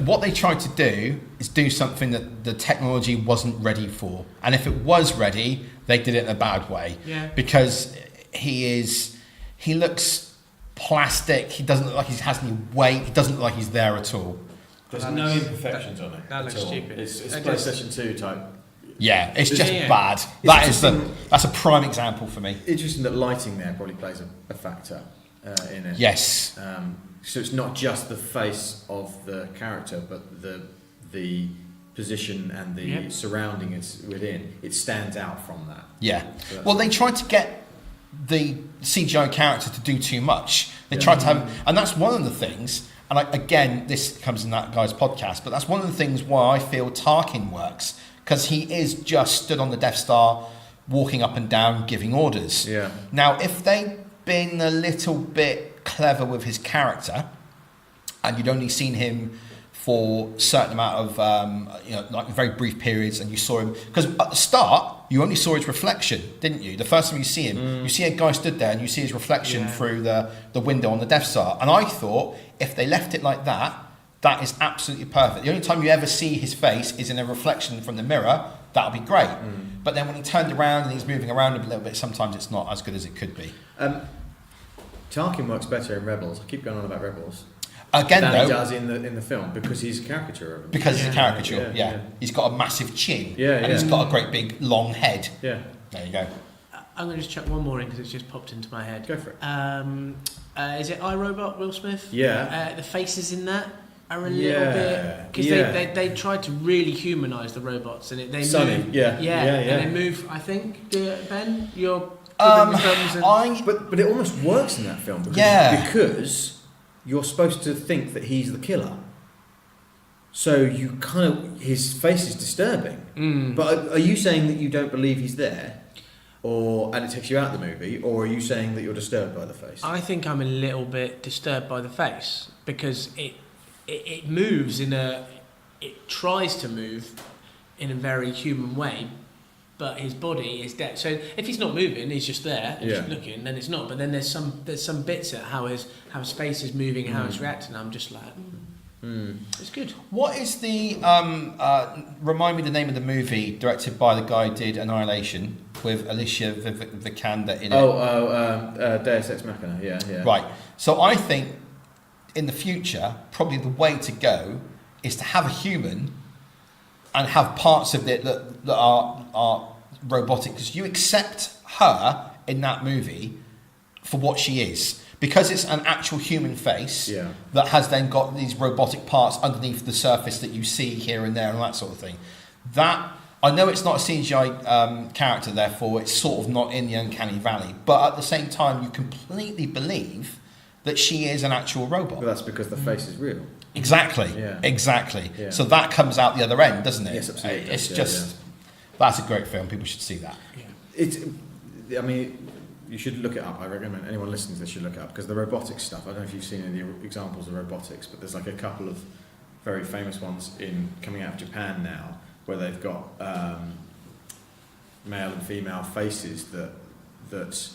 What they tried to do is do something that the technology wasn't ready for, and if it was ready, they did it in a bad way. Yeah. Because he looks plastic. He doesn't look like he has any weight. He doesn't look like he's there at all. There's no imperfections on it. That looks stupid. It's PlayStation 2 type. Yeah, it's just Yeah. bad. That's a prime example for me. Interesting that lighting there probably plays a factor in it. Yes. So it's not just the face of the character, but the position and the surrounding it's within. It stands out from that. Yeah. So Well, they tried to get the CGI character to do too much. They tried to have, and that's one of the things. And again, this comes in that guy's podcast, but that's one of the things why I feel Tarkin works, because he is just stood on the Death Star, walking up and down, giving orders. Yeah. Now, if they'd been a little bit clever with his character, and you'd only seen him for a certain amount of, like very brief periods, and you saw him, because at the start, you only saw his reflection, didn't you? The first time you see him, you see a guy stood there and you see his reflection through the window on the Death Star. And I thought, if they left it like that, that is absolutely perfect. The only time you ever see his face is in a reflection from the mirror. That would be great. But then when he turned around and he's moving around a little bit, sometimes it's not as good as it could be. Tarkin works better in Rebels. I keep going on about Rebels. Again, than though, he does in the film, because he's a caricature of him. Because he's a caricature, yeah. He's got a massive chin, and he's got a great big long head. Yeah. There you go. I'm going to just chuck one more in because it's just popped into my head. Go for it. Is it iRobot, Will Smith? Yeah. The faces in that are a little bit... Because they tried to really humanise the robots. And they Sunny, move, yeah. And they move, I think, Ben, you're... But it almost works in that film because you're supposed to think that he's the killer. So you his face is disturbing. But are you saying that you don't believe he's there, and it takes you out of the movie, or are you saying that you're disturbed by the face? I think I'm a little bit disturbed by the face because it moves it tries to move in a very human way, but his body is dead. So if he's not moving, he's just there, and just looking, then it's not. But then there's some bits at how his face is moving, how he's reacting. I'm just like, it's good. What is the remind me the name of the movie directed by the guy who did Annihilation with Alicia Vikander in it? Deus Ex Machina. Yeah. Right. So I think in the future, probably the way to go is to have a human and have parts of it that are robotic, because you accept her in that movie for what she is, because it's an actual human face that has then got these robotic parts underneath the surface that you see here and there and that sort of thing. That, I know it's not a CGI character, therefore it's sort of not in the Uncanny Valley, but at the same time you completely believe that she is an actual robot. But that's because the face is real. Exactly. Yeah. So that comes out the other end, doesn't it? Yes, absolutely. It's that's a great film. People should see that. I mean, you should look it up. I recommend anyone listening to this should look it up, because the robotics stuff, I don't know if you've seen any of the examples of robotics, but there's like a couple of very famous ones coming out of Japan now, where they've got male and female faces that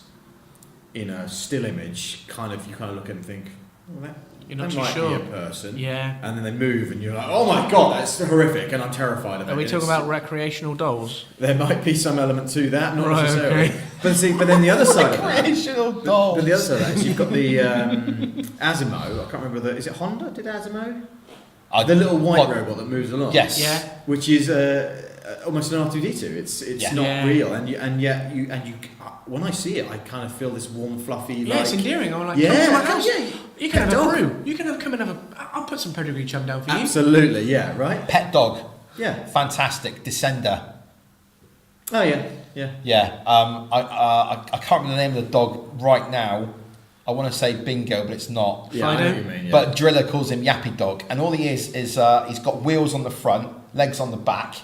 in a still image you kind of look at and think, well, You're not They too might sure. be a person. Yeah. And then they move, and you're like, oh my god, that's horrific, and I'm terrified of it. Are we And talking it's- about recreational dolls? There might be some element to that, not Right, necessarily. okay. But then the other side of that. Recreational dolls. But the other side of that is you've got the Asimo. I can't remember is it Honda? Did Asimo? The little white robot that moves along. Yes. Yeah. Which is almost an R2D2. It's Yeah. not Yeah. real, and yet you when I see it, I kind of feel this warm, fluffy. Yeah, like, it's endearing. I'm like, Yeah, come to my house. yeah. You can have Pet a dog. brew. You can come and have a. I'll put some pedigree chum down for you. Absolutely, yeah, right. Pet dog. Yeah. Fantastic. Descender. Oh yeah, yeah. Yeah. I can't remember the name of the dog right now. I want to say Bingo, but it's not. Yeah, I know Fido? what you mean. Yeah. But Driller calls him Yappy Dog, and all he is he's got wheels on the front, legs on the back,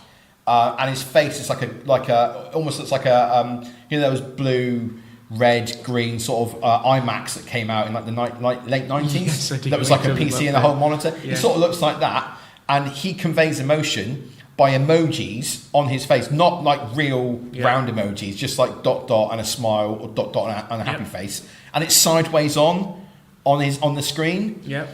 and his face is like a almost looks like a those blue, red, green sort of IMAX that came out in like the late 90s. Yes, I do that was know like a what you're PC talking and a about. whole monitor. Yeah. He sort of looks like that, and he conveys emotion by emojis on his face, not like real round emojis, just like dot dot and a smile or dot dot and a happy face, and it's sideways on the screen. Yep.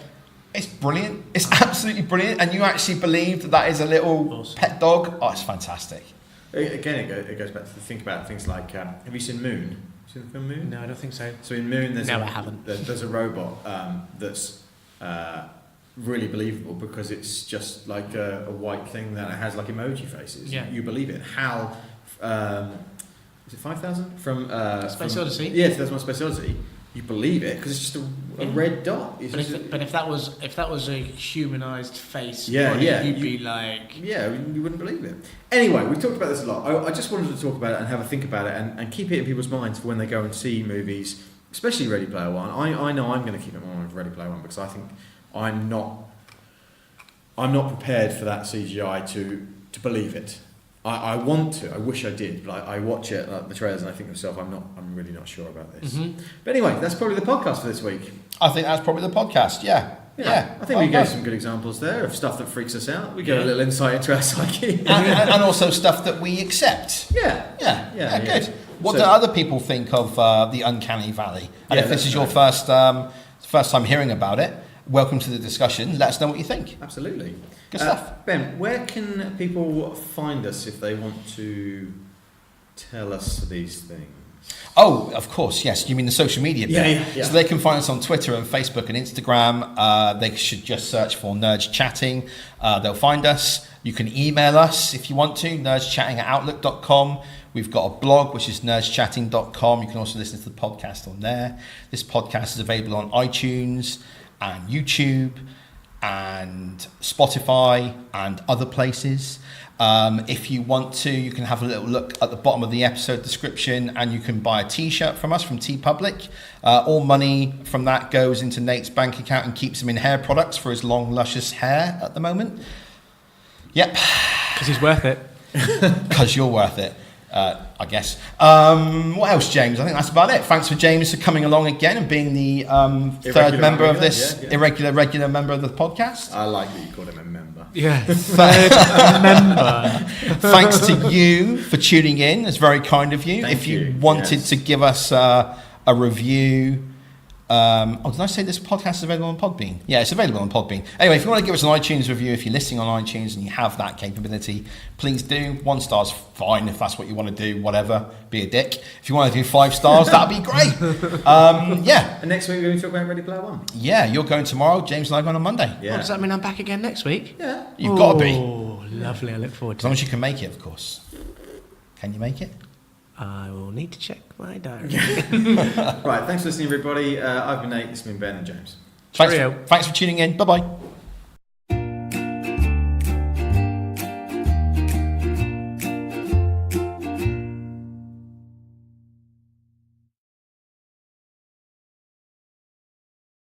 It's brilliant. It's absolutely brilliant, and you actually believe that is a little Awesome. pet dog. Oh, it's fantastic. Again, it goes back to think about things like have you seen Moon? Seen the film Moon? No, I don't think so. So in Moon, No, I haven't. There's a robot that's really believable because it's just like a white thing that has like emoji faces. Yeah. You believe it. Hal, is it 5,000 from Space Odyssey? Yeah, 2001: Space Odyssey. You believe it because it's just a red dot. It's But just if that was a humanized face, Yeah, body, yeah, you'd you- be like, yeah, you wouldn't believe it. Anyway, we've talked about this a lot. I just wanted to talk about it and have a think about it and keep it in people's minds for when they go and see movies, especially Ready Player One. I know I'm going to keep it in my mind for Ready Player One because I think I'm not prepared for that CGI to believe it. I want to. I wish I did, but I watch it, like the trailers, and I think to myself, I'm really not sure about this. Mhm. But anyway, that's probably the podcast for this week. I think that's probably the podcast. Yeah. I think we gave some good examples there of stuff that freaks us out. We get a little insight into our psyche. and also stuff that we accept. Yeah. Good. What So- do other people think of the Uncanny Valley? And Yeah, if this let is us your know. first time hearing about it, welcome to the discussion. Let us know what you think. Absolutely. Good stuff. Ben, where can people find us if they want to tell us these things? Oh, of course, yes. You mean the social media bit? Yeah. So they can find us on Twitter and Facebook and Instagram. They should just search for Nerdschatting. They'll find us. You can email us if you want to, nerdschatting@outlook.com. We've got a blog, which is nerdschatting.com. You can also listen to the podcast on there. This podcast is available on iTunes and YouTube and Spotify and other places. If you want to, you can have a little look at the bottom of the episode description and you can buy a t-shirt from us from TeePublic. All money from that goes into Nate's bank account and keeps him in hair products for his long, luscious hair at the moment. Yep. because he's worth it. Because you're worth it, I guess. What else, James? I think that's about it. Thanks for James for coming along again and being the third member of this regular member of the podcast. I like that you called him a member. Yeah, third member. Thanks to you for tuning in. It's very kind of you. Thank If you you, wanted yes. to give us a review. Did I say this podcast is available on Podbean? Yeah, it's available on Podbean. Anyway, if you want to give us an iTunes review, if you're listening on iTunes and you have that capability, please do. 1 star's fine if that's what you want to do, whatever. Be a dick. If you want to do 5 stars, that'd be great. Yeah. And next week we're going to talk about Ready Player One. Yeah, you're going tomorrow. James and I are going on Monday. Yeah. What, does that mean I'm back again next week? Yeah. You've got to be. Oh, lovely. I look forward As to long it. as you can make it, of course. Can you make it? I will need to check my diary. Right, thanks for listening, everybody. I've been Nate, this has been Ben and James. Thanks Cheerio. for tuning in. Bye-bye.